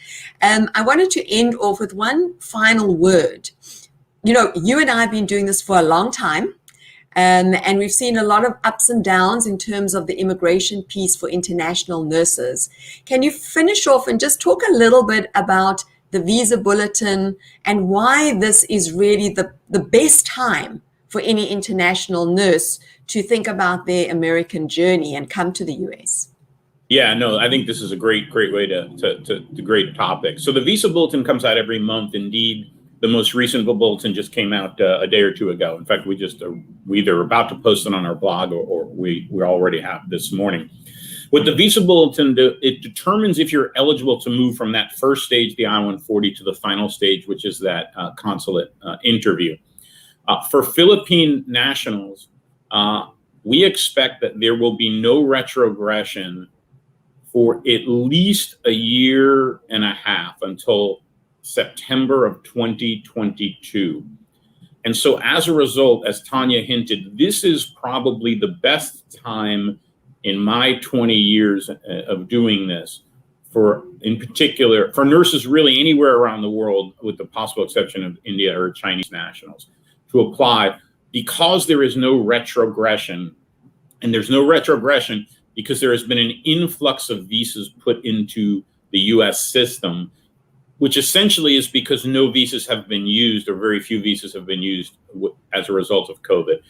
I wanted to end off with one final word. You and I have been doing this for a long time, and we've seen a lot of ups and downs in terms of the immigration piece for international nurses. Can you finish off and just talk a little bit about the visa bulletin and why this is really the best time for any international nurse to think about their American journey and come to the US? Yeah, no, I think this is a great way to great topic. So the visa bulletin comes out every month. Indeed, the most recent bulletin just came out a day or two ago. In fact, we either about to post it on our blog or we already have this morning. With the visa bulletin, it determines if you're eligible to move from that first stage, the I-140, to the final stage, which is that consulate interview. For Philippine nationals, we expect that there will be no retrogression for at least a year and a half, until September of 2022. And so as a result, as Tanya hinted, this is probably the best time in my 20 years of doing this, in particular, for nurses really anywhere around the world, with the possible exception of India or Chinese nationals, to apply, because there is no retrogression. And there's no retrogression because there has been an influx of visas put into the US system, which essentially is because no visas have been used, or very few visas have been used as a result of COVID.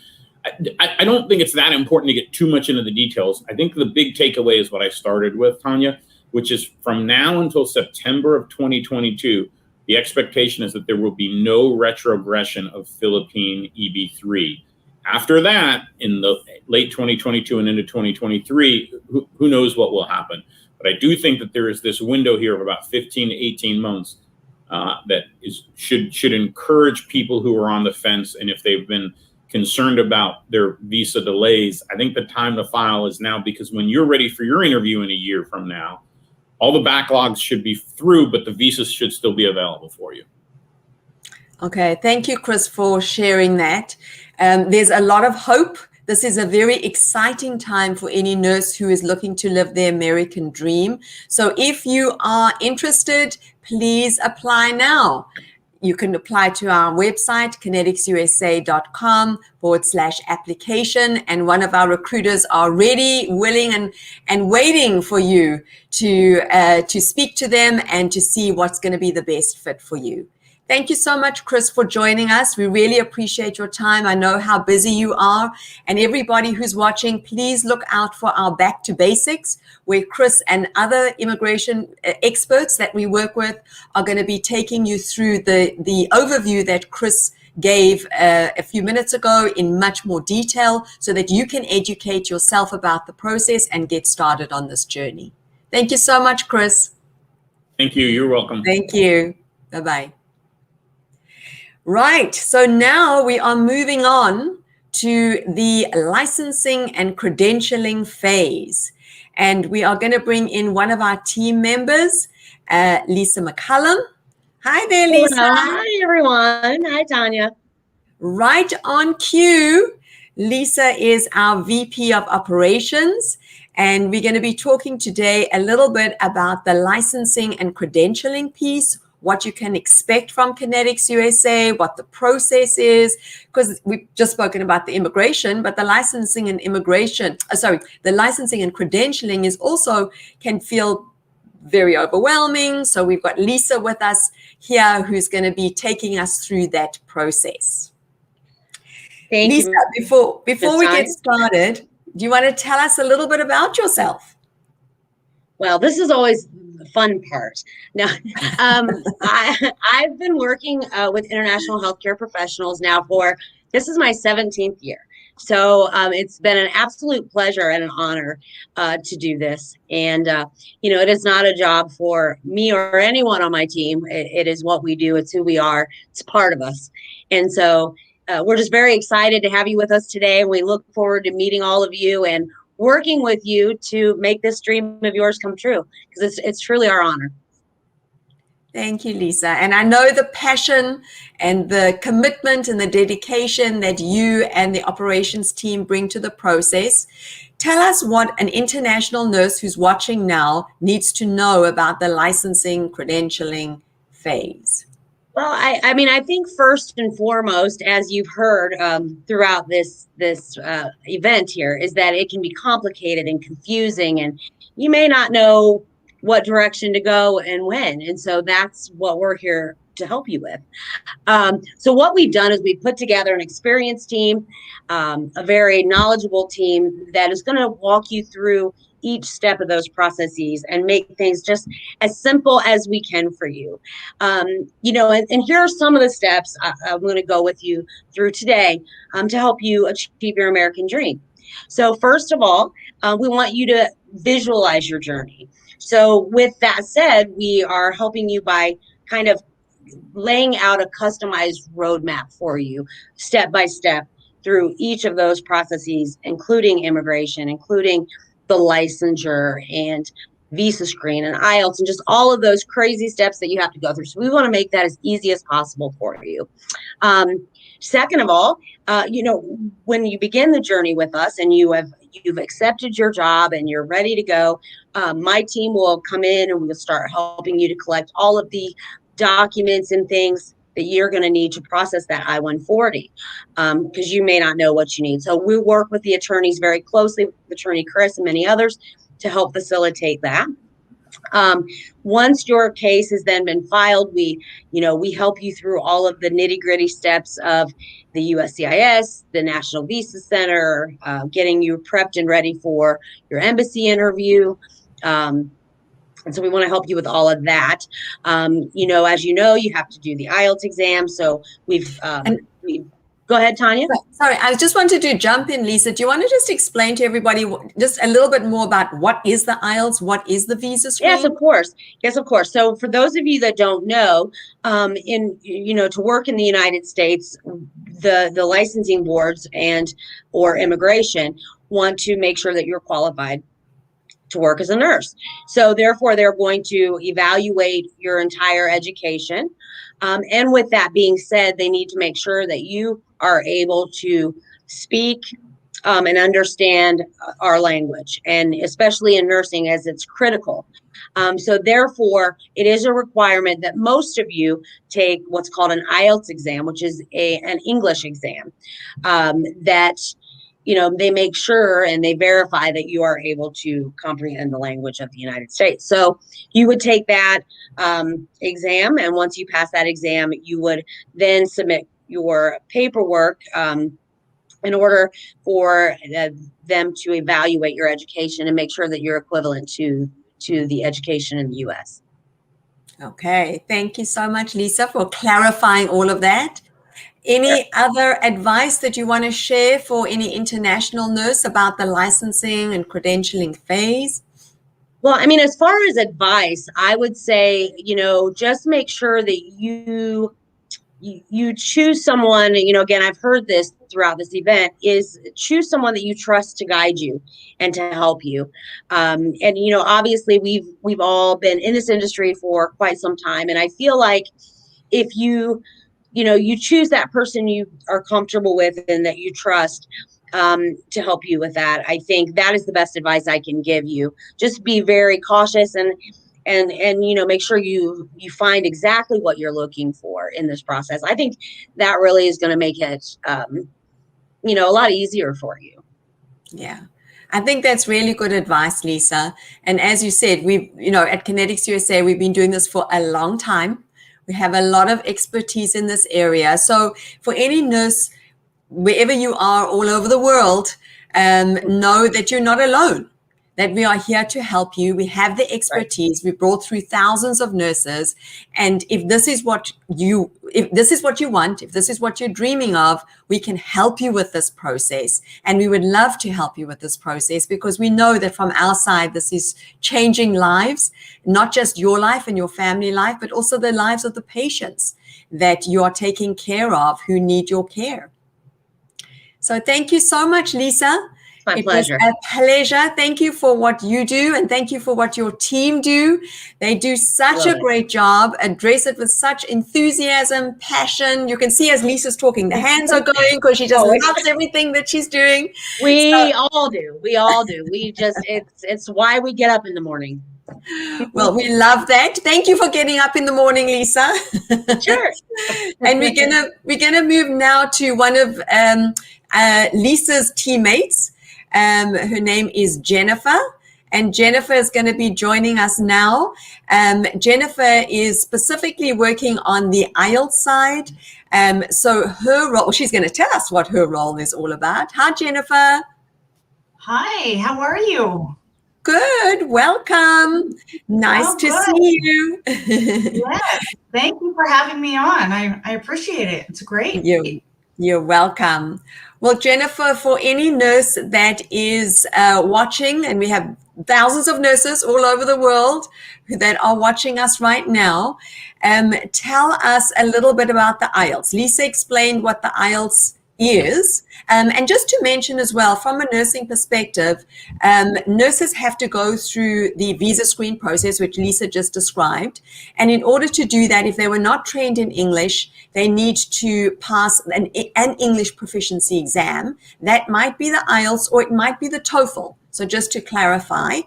I don't think it's that important to get too much into the details. I think the big takeaway is what I started with, Tanya, which is from now until September of 2022, the expectation is that there will be no retrogression of Philippine EB3. After that, in the late 2022 and into 2023, who knows what will happen. But I do think that there is this window here of about 15 to 18 months that should encourage people who are on the fence, and if they've been concerned about their visa delays, I think the time to file is now, because when you're ready for your interview in a year from now, all the backlogs should be through, but the visas should still be available for you. Okay, thank you, Chris, for sharing that. There's a lot of hope. This is a very exciting time for any nurse who is looking to live their American dream. So if you are interested, please apply now. You can apply to our website, kineticsusa.com/application, and one of our recruiters are ready, willing, and waiting for you to speak to them and to see what's going to be the best fit for you. Thank you so much, Chris, for joining us. We really appreciate your time. I know how busy you are. And everybody who's watching, please look out for our Back to Basics, where Chris and other immigration experts that we work with are going to be taking you through the overview that Chris gave a few minutes ago in much more detail so that you can educate yourself about the process and get started on this journey. Thank you so much, Chris. Thank you. You're welcome. Thank you. Bye-bye. Right. So now we are moving on to the licensing and credentialing phase. And we are going to bring in one of our team members, Lisa McCullum. Hi there, Lisa. Hello. Hi, everyone. Hi, Tanya. Right on cue. Lisa is our VP of Operations, and we're going to be talking today a little bit about the licensing and credentialing piece, what you can expect from Kinetics USA, what the process is, because we've just spoken about the immigration, but the licensing and the licensing and credentialing is also can feel very overwhelming. So we've got Lisa with us here who's going to be taking us through that process. Thank Lisa, you. before we get started, do you want to tell us a little bit about yourself? Well, this is always the fun part. Now, I've been working with international healthcare professionals now this is my 17th year. So it's been an absolute pleasure and an honor to do this. And, it is not a job for me or anyone on my team. It is what we do. It's who we are. It's part of us. And so we're just very excited to have you with us today. And we look forward to meeting all of you and working with you to make this dream of yours come true, because it's truly our honor. Thank you, Lisa. And I know the passion and the commitment and the dedication that you and the operations team bring to the process. Tell us what an international nurse who's watching now needs to know about the licensing credentialing phase. Well, I think first and foremost, as you've heard throughout this event here, is that it can be complicated and confusing, and you may not know what direction to go and when. And so that's what we're here to help you with. So what we've done is we've put together an experienced team, a very knowledgeable team that is going to walk you through each step of those processes and make things just as simple as we can for you. And here are some of the steps I'm going to go with you through today to help you achieve your American dream. So first of all, we want you to visualize your journey. So with that said, we are helping you by kind of laying out a customized roadmap for you, step by step, through each of those processes, including immigration, including the licensure and visa screen and IELTS and just all of those crazy steps that you have to go through. So we want to make that as easy as possible for you. Second of all, when you begin the journey with us and you've accepted your job and you're ready to go, my team will come in and we'll start helping you to collect all of the documents and things that you're going to need to process that I-140, because you may not know what you need. So we work with the attorneys very closely, with Attorney Chris and many others, to help facilitate that. Once your case has then been filed, we help you through all of the nitty-gritty steps of the USCIS, the National Visa Center, getting you prepped and ready for your embassy interview. And so we want to help you with all of that. As you know, you have to do the IELTS exam. So go ahead, Tanya. Sorry, I just wanted to jump in, Lisa. Do you want to just explain to everybody just a little bit more about what is the IELTS, what is the visa screen? Yes, of course. So for those of you that don't know, to work in the United States, the licensing boards or immigration want to make sure that you're qualified to work as a nurse. So therefore, they're going to evaluate your entire education. And with that being said, they need to make sure that you are able to speak and understand our language, and especially in nursing, as it's critical. So therefore, it is a requirement that most of you take what's called an IELTS exam, which is an English exam that they make sure and they verify that you are able to comprehend the language of the United States. So you would take that exam, and once you pass that exam, you would then submit your paperwork in order for them to evaluate your education and make sure that you're equivalent to the education in the U.S. Okay, thank you so much, Lisa, for clarifying all of that. Any other advice that you want to share for any international nurse about the licensing and credentialing phase? Well, I mean, as far as advice, I would say, just make sure that you choose someone, again, I've heard this throughout this event, is choose someone that you trust to guide you and to help you. And, obviously we've all been in this industry for quite some time. And I feel like if you choose that person you are comfortable with and that you trust, to help you with that, I think that is the best advice I can give you. Just be very cautious and make sure you find exactly what you're looking for in this process. I think that really is going to make it a lot easier for you. Yeah, I think that's really good advice, Lisa. And as you said, we've at Kinetics USA, we've been doing this for a long time. We have a lot of expertise in this area. So for any nurse, wherever you are all over the world, know that you're not alone, that we are here to help you. We have the expertise. We brought through thousands of nurses. And if this is what you want, if this is what you're dreaming of, we can help you with this process. And we would love to help you with this process because we know that from our side, this is changing lives, not just your life and your family life, but also the lives of the patients that you are taking care of who need your care. So thank you so much, Lisa. My pleasure. Was a pleasure. Thank you for what you do and thank you for what your team do. They do such a great job, address it with such enthusiasm, passion. You can see as Lisa's talking, the hands are going because she just loves everything that she's doing. We all do. We all do. We just, it's why we get up in the morning. Well, we love that. Thank you for getting up in the morning, Lisa. Sure. And we're gonna move now to one of Lisa's teammates. Her name is Jennifer, and Jennifer is going to be joining us now. Jennifer is specifically working on the IELTS side. So her role, she's going to tell us what her role is all about. Hi, Jennifer. Hi, how are you? Good, welcome. Nice to see you. Yes, thank you for having me on. I appreciate it. It's great. You're welcome. Well, Jennifer, for any nurse that is watching, and we have thousands of nurses all over the world that are watching us right now, tell us a little bit about the IELTS. Lisa explained what the IELTS is. And just to mention as well, from a nursing perspective, nurses have to go through the visa screen process, which Lisa just described. And in order to do that, if they were not trained in English, they need to pass an English proficiency exam. That might be the IELTS or it might be the TOEFL. So just to clarify,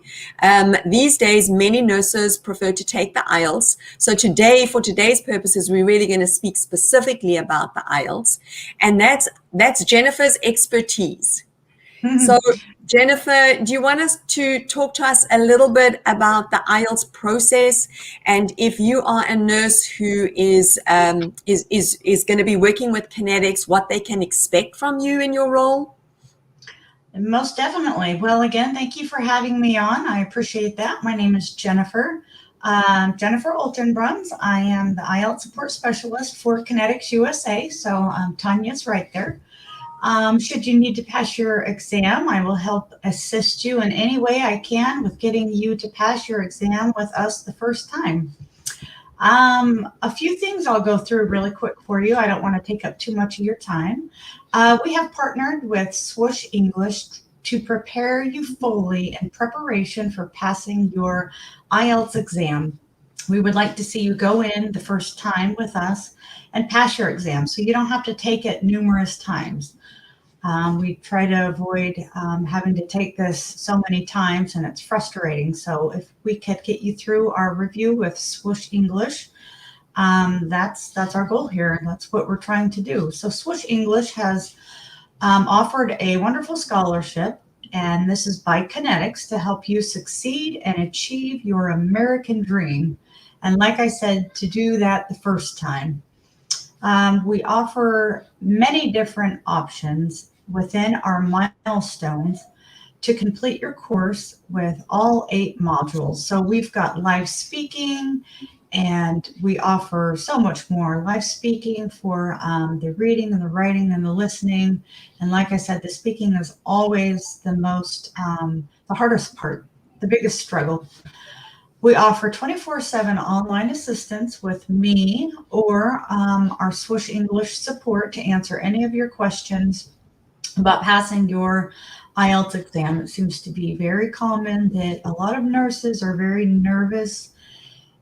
these days, many nurses prefer to take the IELTS. So today, for today's purposes, we're really going to speak specifically about the IELTS. And that's Jennifer's expertise. So Jennifer, do you want us to talk to us a little bit about the IELTS process? And if you are a nurse who is going to be working with Kinetics, what they can expect from you in your role? Most definitely. Well, again, thank you for having me on. I appreciate that. My name is Jennifer. Jennifer Oltenbrums. I am the IELTS support specialist for Kinetics USA. So Tanya's right there. Should you need to pass your exam, I will help assist you in any way I can with getting you to pass your exam with us the first time. A few things I'll go through really quick for you. I don't want to take up too much of your time. We have partnered with Swoosh English to prepare you fully in preparation for passing your IELTS exam. We would like to see you go in the first time with us and pass your exam so you don't have to take it numerous times. We try to avoid having to take this so many times, and it's frustrating. So if we could get you through our review with Swoosh English, that's our goal here, and that's what we're trying to do. So Swoosh English has offered a wonderful scholarship, and this is by Connetics to help you succeed and achieve your American dream. And like I said, to do that the first time. We offer many different options within our milestones to complete your course with all 8 modules. So we've got live speaking, And we offer so much more live speaking for the reading and the writing and the listening. And like I said, the speaking is always the most, the hardest part, the biggest struggle. We offer 24/7 online assistance with me or our Swoosh English support to answer any of your questions about passing your IELTS exam. It seems to be very common that a lot of nurses are very nervous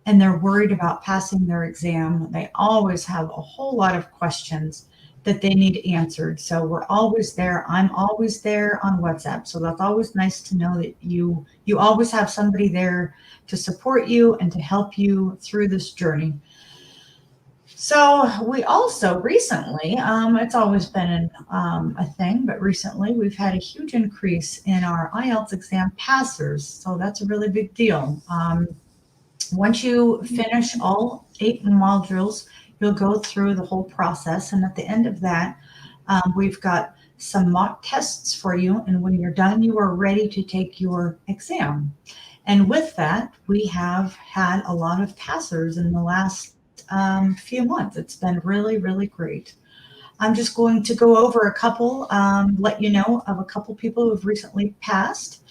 and they're worried about passing their exam. They always have a whole lot of questions that they need answered. So we're always there. I'm always there on WhatsApp. So that's always nice to know that you always have somebody there to support you and to help you through this journey. So we also recently, it's always been a thing, but recently we've had a huge increase in our IELTS exam passers. So that's a really big deal. Once you finish all 8 modules, you'll go through the whole process. And at the end of that, we've got some mock tests for you. And when you're done, you are ready to take your exam. And with that, we have had a lot of passers in the last few months. It's been really, really great. I'm just going to go over a couple, let you know of a couple people who have recently passed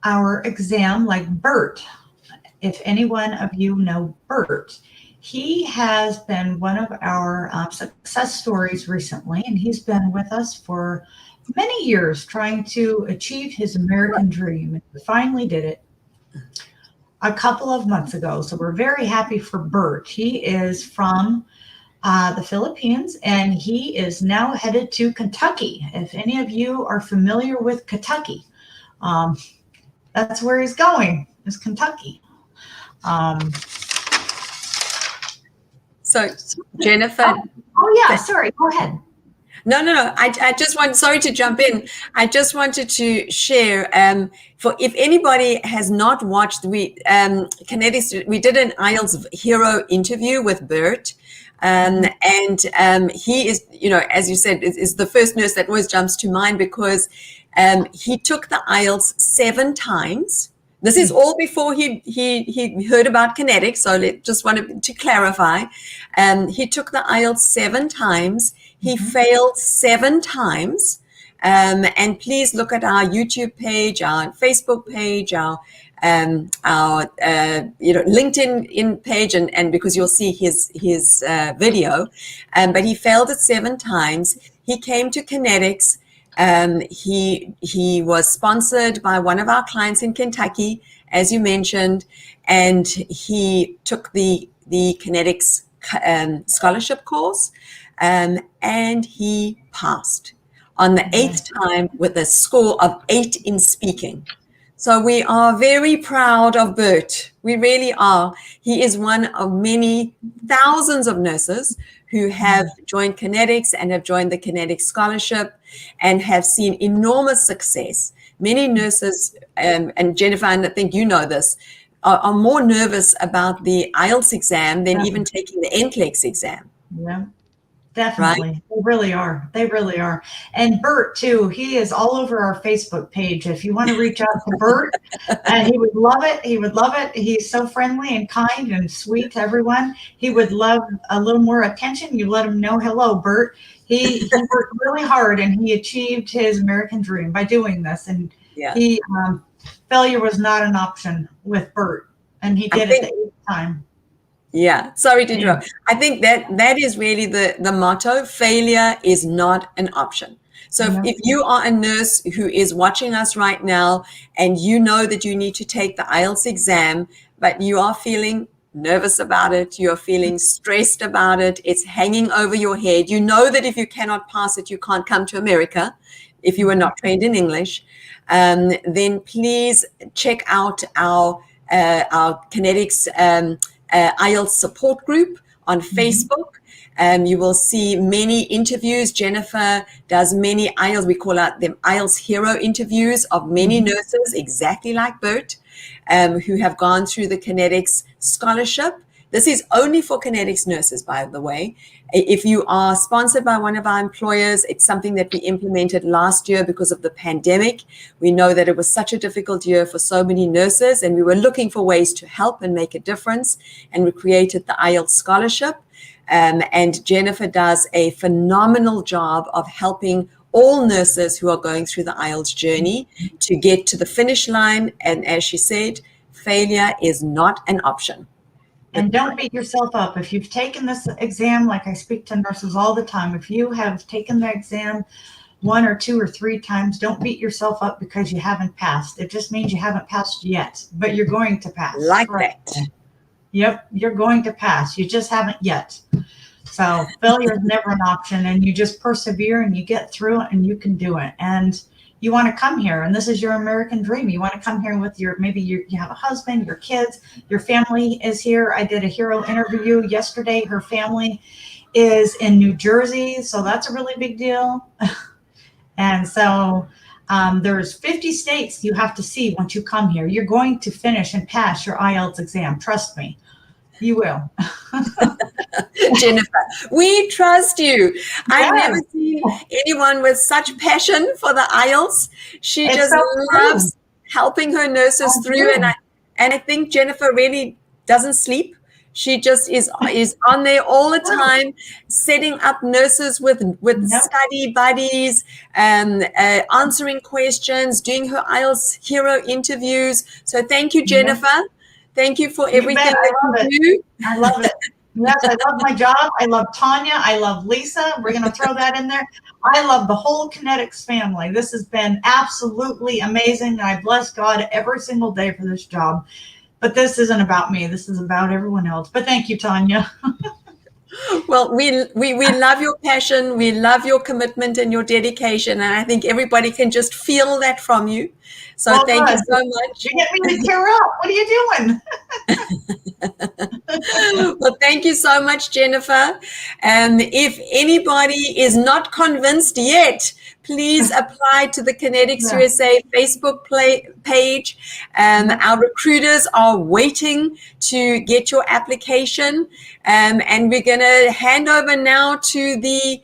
our exam, like Bert. If anyone of you know Bert, he has been one of our success stories recently, and he's been with us for many years trying to achieve his American dream. And he finally did it a couple of months ago. So we're very happy for Bert. He is from the Philippines, and he is now headed to Kentucky. If any of you are familiar with Kentucky, that's where he's going, is Kentucky. So Jennifer. Oh yeah, sorry, go ahead. No. I just want, sorry to jump in. I just wanted to share, for if anybody has not watched, Kinetics, we did an IELTS hero interview with Bert. And he is, as you said, is the first nurse that always jumps to mind because he took the IELTS 7 times. This is all before he heard about Kinetics, so just wanted to clarify. He took the IELTS 7 times. He failed 7 times. And please look at our YouTube page, our Facebook page, our LinkedIn page, and because you'll see his video. But he failed it 7 times. He came to Kinetics. He was sponsored by one of our clients in Kentucky, as you mentioned, and he took the Kinetics scholarship course, and he passed on the 8th time with a score of 8 in speaking. So we are very proud of Bert. We really are. He is one of many thousands of nurses who have joined Kinetics and have joined the Kinetics Scholarship and have seen enormous success. Many nurses, and Jennifer, and I think you know this, are more nervous about the IELTS exam than even taking the NCLEX exam. Yeah. Definitely. Right? They really are. They really are. And Bert, too, he is all over our Facebook page. If you want to reach out to Bert, he would love it. He would love it. He's so friendly and kind and sweet to everyone. He would love a little more attention. You let him know, hello, Bert. He worked really hard, and he achieved his American dream by doing this. And failure was not an option with Bert, and he did it the 8th time. Yeah, sorry to interrupt. I think that is really the motto. Failure is not an option. So if you are a nurse who is watching us right now and you know that you need to take the IELTS exam, but you are feeling nervous about it, you're feeling stressed about it, it's hanging over your head, you know that if you cannot pass it, you can't come to America if you are not trained in English, then please check out our Kinetics IELTS support group on Facebook. You will see many interviews. Jennifer does many IELTS, we call out them IELTS hero interviews of many nurses, exactly like Bert, who have gone through the Kinetics scholarship. This is only for Kinetics nurses, by the way. If you are sponsored by one of our employers, it's something that we implemented last year because of the pandemic. We know that it was such a difficult year for so many nurses, and we were looking for ways to help and make a difference, and we created the IELTS scholarship. And Jennifer does a phenomenal job of helping all nurses who are going through the IELTS journey to get to the finish line. And as she said, failure is not an option. And don't beat yourself up. If you've taken this exam, like I speak to nurses all the time, if you have taken the exam 1 or 2 or 3 times, don't beat yourself up because you haven't passed. It just means you haven't passed yet, but you're going to pass. Like that. Yep, you're going to pass. You just haven't yet. So failure is never an option, and you just persevere and you get through it and you can do it. And you want to come here, and this is your American dream. You want to come here with your, maybe you have a husband, your kids, your family is here. I did a hero interview yesterday. Her family is in New Jersey, so that's a really big deal. And so there's 50 states you have to see once you come here. You're going to finish and pass your IELTS exam. Trust me, you will. Jennifer, we trust you. Yes. I've never seen anyone with such passion for the IELTS. She It's just so loves helping her nurses through. And I think Jennifer really doesn't sleep. She just is on there all the time, setting up nurses with study buddies, answering questions, doing her IELTS hero interviews. So thank you, Jennifer. Thank you for everything that you do. I love it. Yes, I love my job. I love Tanya. I love Lisa. We're going to throw that in there. I love the whole Kinetics family. This has been absolutely amazing. And I bless God every single day for this job. But this isn't about me. This is about everyone else. But thank you, Tanya. Well, we love your passion. We love your commitment and your dedication. And I think everybody can just feel that from you. So well, thank you so much. You get me to tear up. What are you doing? Well, thank you so much, Jennifer. If anybody is not convinced yet, please apply to the Kinetics USA Facebook page. Our recruiters are waiting to get your application. And we're going to hand over now to the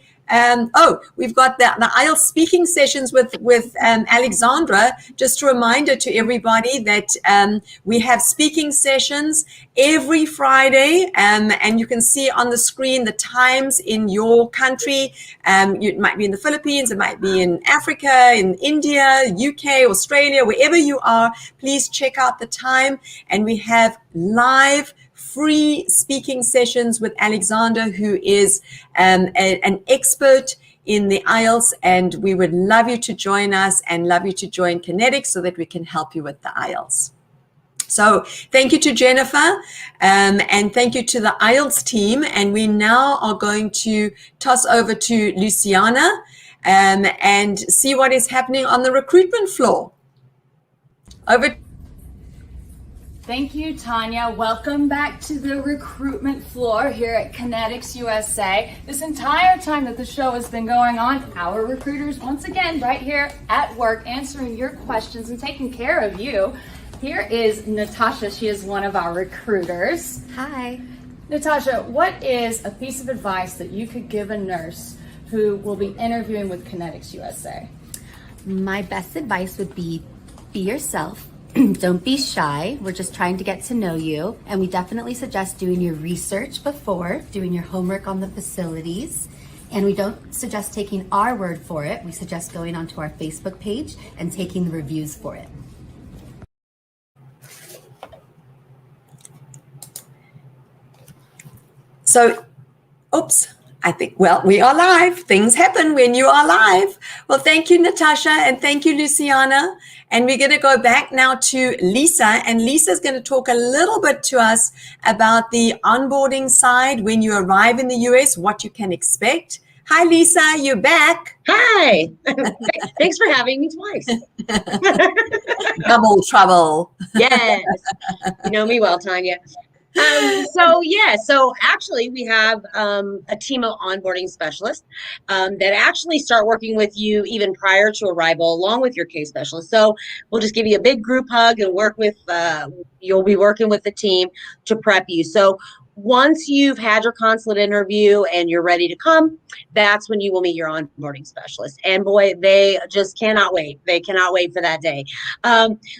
we've got the IELTS speaking sessions with Alexandra. Just a reminder to everybody that we have speaking sessions every Friday, and you can see on the screen the times in your country. It might be in the Philippines, it might be in Africa, in India, UK, Australia, wherever you are. Please check out the time, and we have live free speaking sessions with Alexander, who is an expert in the IELTS, and we would love you to join us and love you to join Kinetics so that we can help you with the IELTS. So thank you to Jennifer, and thank you to the IELTS team. And we now are going to toss over to Luciana and see what is happening on the recruitment floor. Over. Thank you, Tanya. Welcome back to the recruitment floor here at Kinetics USA. This entire time that the show has been going on, our recruiters, once again, right here at work, answering your questions and taking care of you. Here is Natasha. She is one of our recruiters. Hi. Natasha, what is a piece of advice that you could give a nurse who will be interviewing with Kinetics USA? My best advice would be yourself. Don't be shy. We're just trying to get to know you. And we definitely suggest doing your research before, doing your homework on the facilities. And we don't suggest taking our word for it. We suggest going onto our Facebook page and taking the reviews for it. So, oops. I think, well, we are live. Things happen when you are live. Well, thank you, Natasha, and thank you, Luciana. And we're going to go back now to Lisa, and Lisa's going to talk a little bit to us about the onboarding side when you arrive in the US, what you can expect. Hi, Lisa, you're back. Hi. Thanks for having me twice. Double trouble. Yes. You know me well, Tanya. So actually we have a team of onboarding specialists that actually start working with you even prior to arrival, along with your case specialist. So we'll just give you a big group hug and work with, you'll be working with the team to prep you. So once you've had your consulate interview and you're ready to come, that's when you will meet your onboarding specialist. And boy, they just cannot wait. They cannot wait for that day.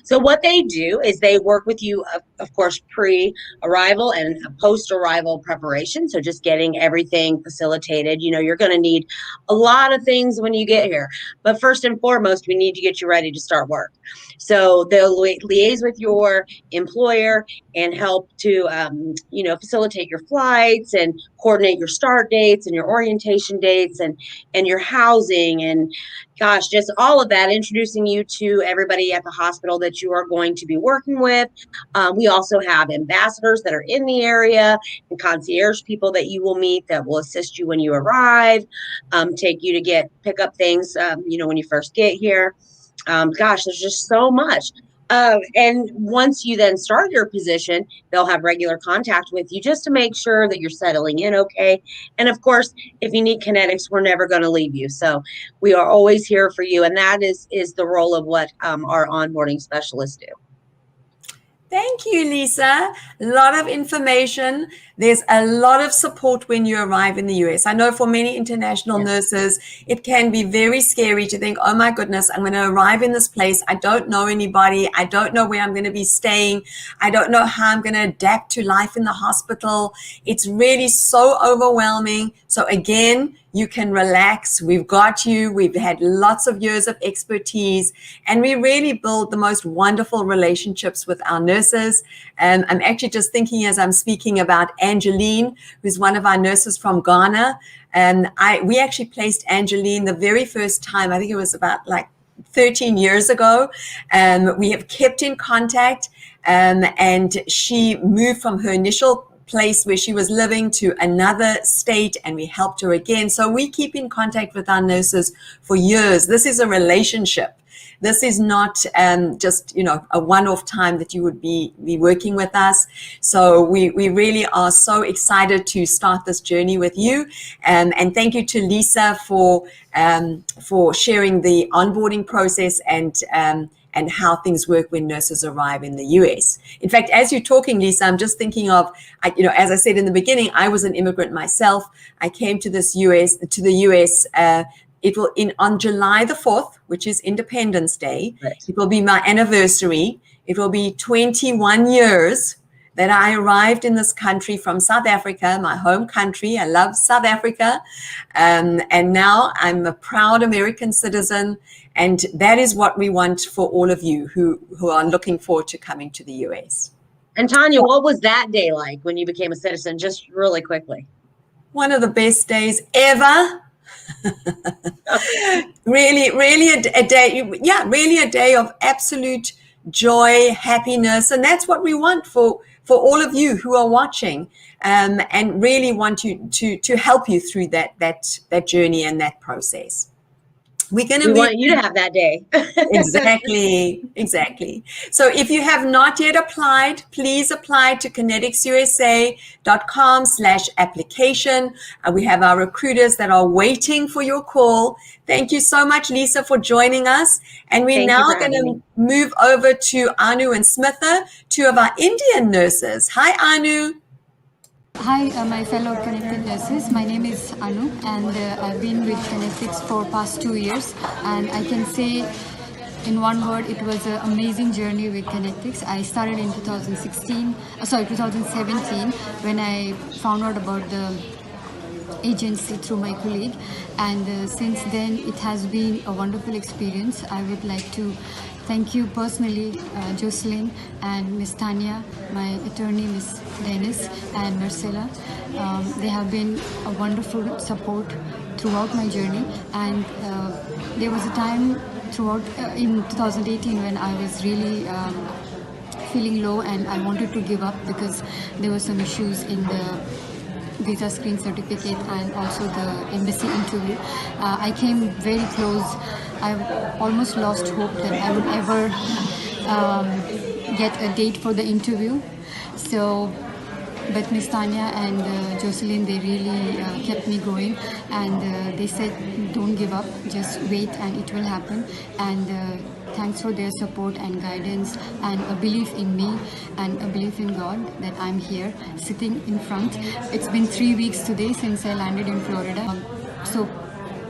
So what they do is they work with you, of course, pre-arrival and post-arrival preparation. So just getting everything facilitated. You know, you're going to need a lot of things when you get here. But first and foremost, we need to get you ready to start work. So they'll liaise with your employer and help to, you know, facilitate your flights and coordinate your start dates and your orientation dates and your housing and gosh, just all of that, introducing you to everybody at the hospital that you are going to be working with. We also have ambassadors that are in the area and concierge people that you will meet that will assist you when you arrive, take you to pick up things, you know, when you first get here. Gosh, there's just so much. And once you then start your position, they'll have regular contact with you just to make sure that you're settling in okay. And of course, if you need Kinetics, we're never going to leave you. So we are always here for you. And that is the role of what our onboarding specialists do. Thank you, Lisa. A lot of information. There's a lot of support when you arrive in the US. I know for many international nurses, it can be very scary to think, oh my goodness, I'm going to arrive in this place. I don't know anybody. I don't know where I'm going to be staying. I don't know how I'm going to adapt to life in the hospital. It's really so overwhelming. So again, you can relax. We've got you. We've had lots of years of expertise, and we really build the most wonderful relationships with our nurses. I'm actually just thinking as I'm speaking about Angeline, who's one of our nurses from Ghana. We actually placed Angeline the very first time. I think it was about like 13 years ago. We have kept in contact, and she moved from her initial place where she was living to another state, and we helped her again. So we keep in contact with our nurses for years. This is a relationship. This is not just, you know, a one-off time that you would be working with us. So we really are so excited to start this journey with you. And thank you to Lisa for sharing the onboarding process and how things work when nurses arrive in the US. In fact, as you're talking, Lisa, I'm just thinking of, you know, as I said in the beginning, I was an immigrant myself. I came to the US. It will on July the 4th, which is Independence Day. Right. It will be my anniversary. It will be 21 years that I arrived in this country from South Africa, my home country. I love South Africa. And now I'm a proud American citizen. And that is what we want for all of you who are looking forward to coming to the US. And Tanya, what was that day like when you became a citizen? Just really quickly. One of the best days ever. really a day. Yeah, really a day of absolute joy, happiness. And that's what we want for all of you who are watching, and really want to help you through that journey and that process. We want you to have that day. Exactly. So if you have not yet applied, please apply to kineticsusa.com/application. We have our recruiters that are waiting for your call. Thank you so much, Lisa, for joining us. And we're now going to move over to Anu and Smitha, two of our Indian nurses. Hi, Anu. Hi, my fellow connected nurses. My name is Anu, and I've been with Connetics for past 2 years. And I can say, in one word, it was an amazing journey with Connetics. I started in 2017, when I found out about the agency through my colleague, and since then it has been a wonderful experience. I would like to thank you personally, Jocelyn and Miss Tanya, my attorney, Miss Dennis and Marcella. They have been a wonderful support throughout my journey, and there was a time throughout in 2018 when I was really feeling low and I wanted to give up because there were some issues in the visa screen certificate and also the embassy interview. I came very close. I almost lost hope that I would ever get a date for the interview. So, but Miss Tanya and Jocelyn, they really kept me going, and they said, don't give up, just wait and it will happen. And thanks for their support and guidance and a belief in me and a belief in God that I'm here sitting in front. It's been 3 weeks today since I landed in Florida. So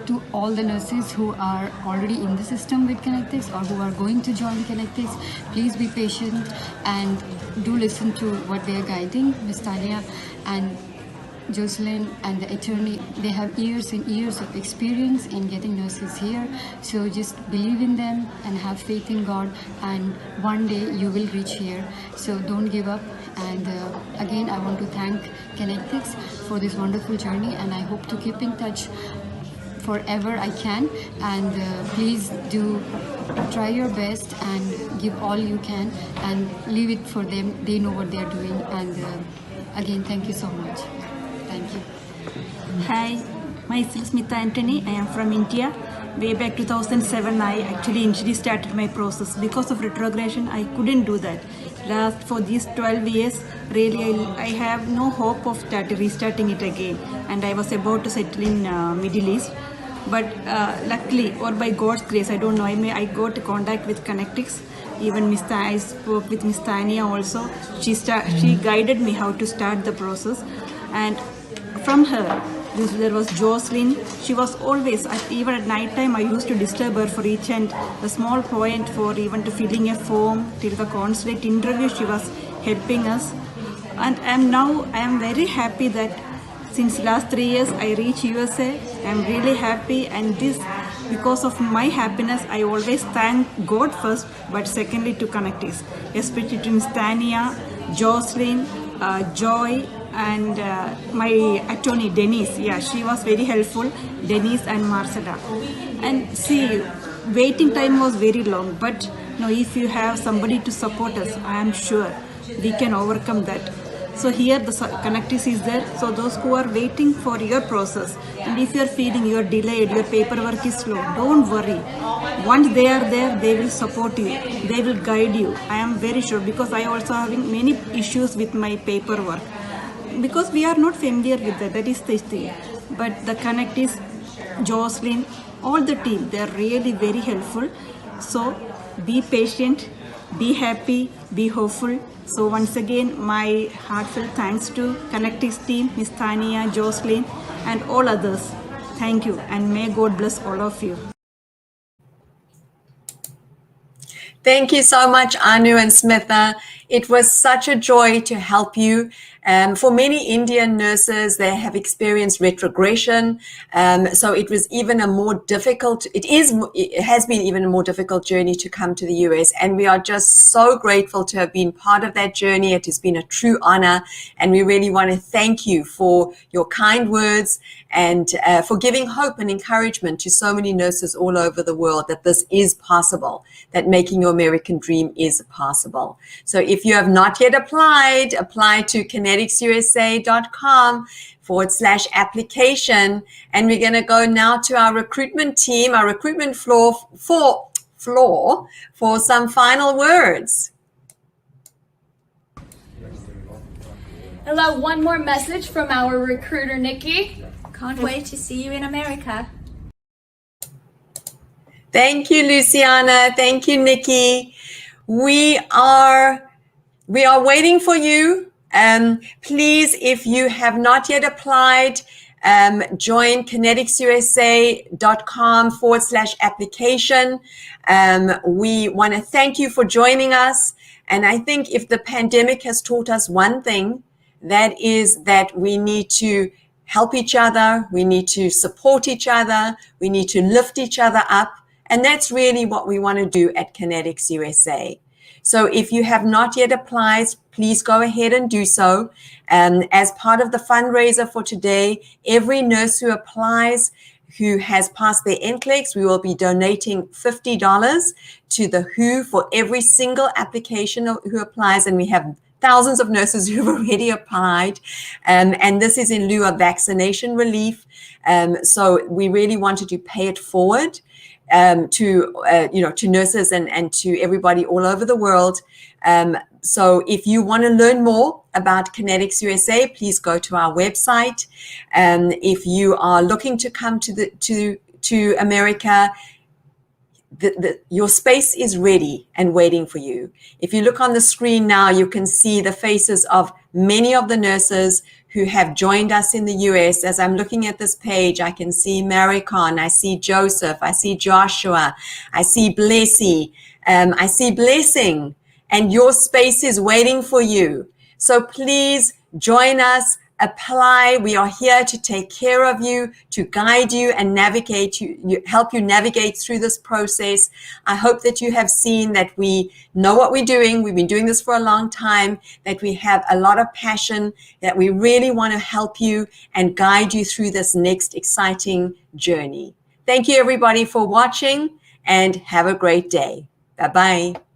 to all the nurses who are already in the system with Connetics or who are going to join Connetics, please be patient and do listen to what they are guiding. Ms. Tanya and Jocelyn and the attorney, they have years and years of experience in getting nurses here. So just believe in them and have faith in God, and one day you will reach here. So don't give up. And again, I want to thank Connetics for this wonderful journey, and I hope to keep in touch forever I can. And please do try your best and give all you can and leave it for them. They know what they are doing. And again, thank you so much. Thank you. Hi, myself Smita Anthony. I am from India. Way back 2007, I actually initially started my process. Because of retrogression, I couldn't do that. Last for these 12 years, really, I have no hope of restarting it again. And I was about to settle in Middle East. But luckily, or by God's grace, I don't know, I got contact with Connetics. Even I spoke with Miss Tanya also. She guided me how to start the process. And from her, there was Jocelyn. She was always, even at night time, I used to disturb her for each and a small point, for even to filling a form till the consulate interview. She was helping us. And I am very happy that since last 3 years I reached USA. I'm really happy, and this, because of my happiness, I always thank God first, but secondly to Connetics, especially to Ms. Tanya, Jocelyn, Joy, and my attorney Denise. Yeah, she was very helpful, Denise and Marcella. And see, waiting time was very long, but if you have somebody to support us, I am sure we can overcome that. So here the Connetics is there. So those who are waiting for your process, and if you are feeling you are delayed, your paperwork is slow, don't worry. Once they are there, they will support you. They will guide you. I am very sure, because I also having many issues with my paperwork. Because we are not familiar with that. That is the thing. But the Connetics, Jocelyn, all the team, they are really very helpful. So be patient, be happy, be hopeful. So once again, my heartfelt thanks to Connetics team, Ms. Tanya, Jocelyn, and all others. Thank you, and may God bless all of you. Thank you so much, Anu and Smitha. It was such a joy to help you. For many Indian nurses, they have experienced retrogression. So it was even a more difficult, it has been even a more difficult journey to come to the US. And we are just so grateful to have been part of that journey. It has been a true honor. And we really want to thank you for your kind words and for giving hope and encouragement to so many nurses all over the world that this is possible, that making your American dream is possible. So if you have not yet applied, apply to ConneticsUSA.com/application. And we're going to go now to our recruitment team, our recruitment floor for some final words. Hello, one more message from our recruiter, Nikki. Can't wait to see you in America. Thank you, Luciana. Thank you, Nikki. We are waiting for you. Please, if you have not yet applied, join ConneticsUSA.com/application. We want to thank you for joining us. And I think if the pandemic has taught us one thing, that is that we need to help each other. We need to support each other. We need to lift each other up. And that's really what we want to do at Kinetics USA. So if you have not yet applied, please go ahead and do so. As part of the fundraiser for today, every nurse who applies, who has passed their NCLEX, we will be donating $50 to the WHO for every single application who applies. And we have thousands of nurses who've already applied. And this is in lieu of vaccination relief. So we really wanted to pay it forward. To nurses and to everybody all over the world. So if you want to learn more about Kinetics USA, please go to our website. If you are looking to come to America, your space is ready and waiting for you. If you look on the screen now, you can see the faces of many of the nurses who have joined us in the US. As I'm looking at this page, I can see Maricon, I see Joseph, I see Joshua, I see Blessy, I see Blessing, and your space is waiting for you. So please join us, apply. We are here to take care of you, to guide you and navigate you, help you navigate through this process. I hope that you have seen that we know what we're doing. We've been doing this for a long time, that we have a lot of passion, that we really want to help you and guide you through this next exciting journey. Thank you everybody for watching and have a great day. Bye-bye.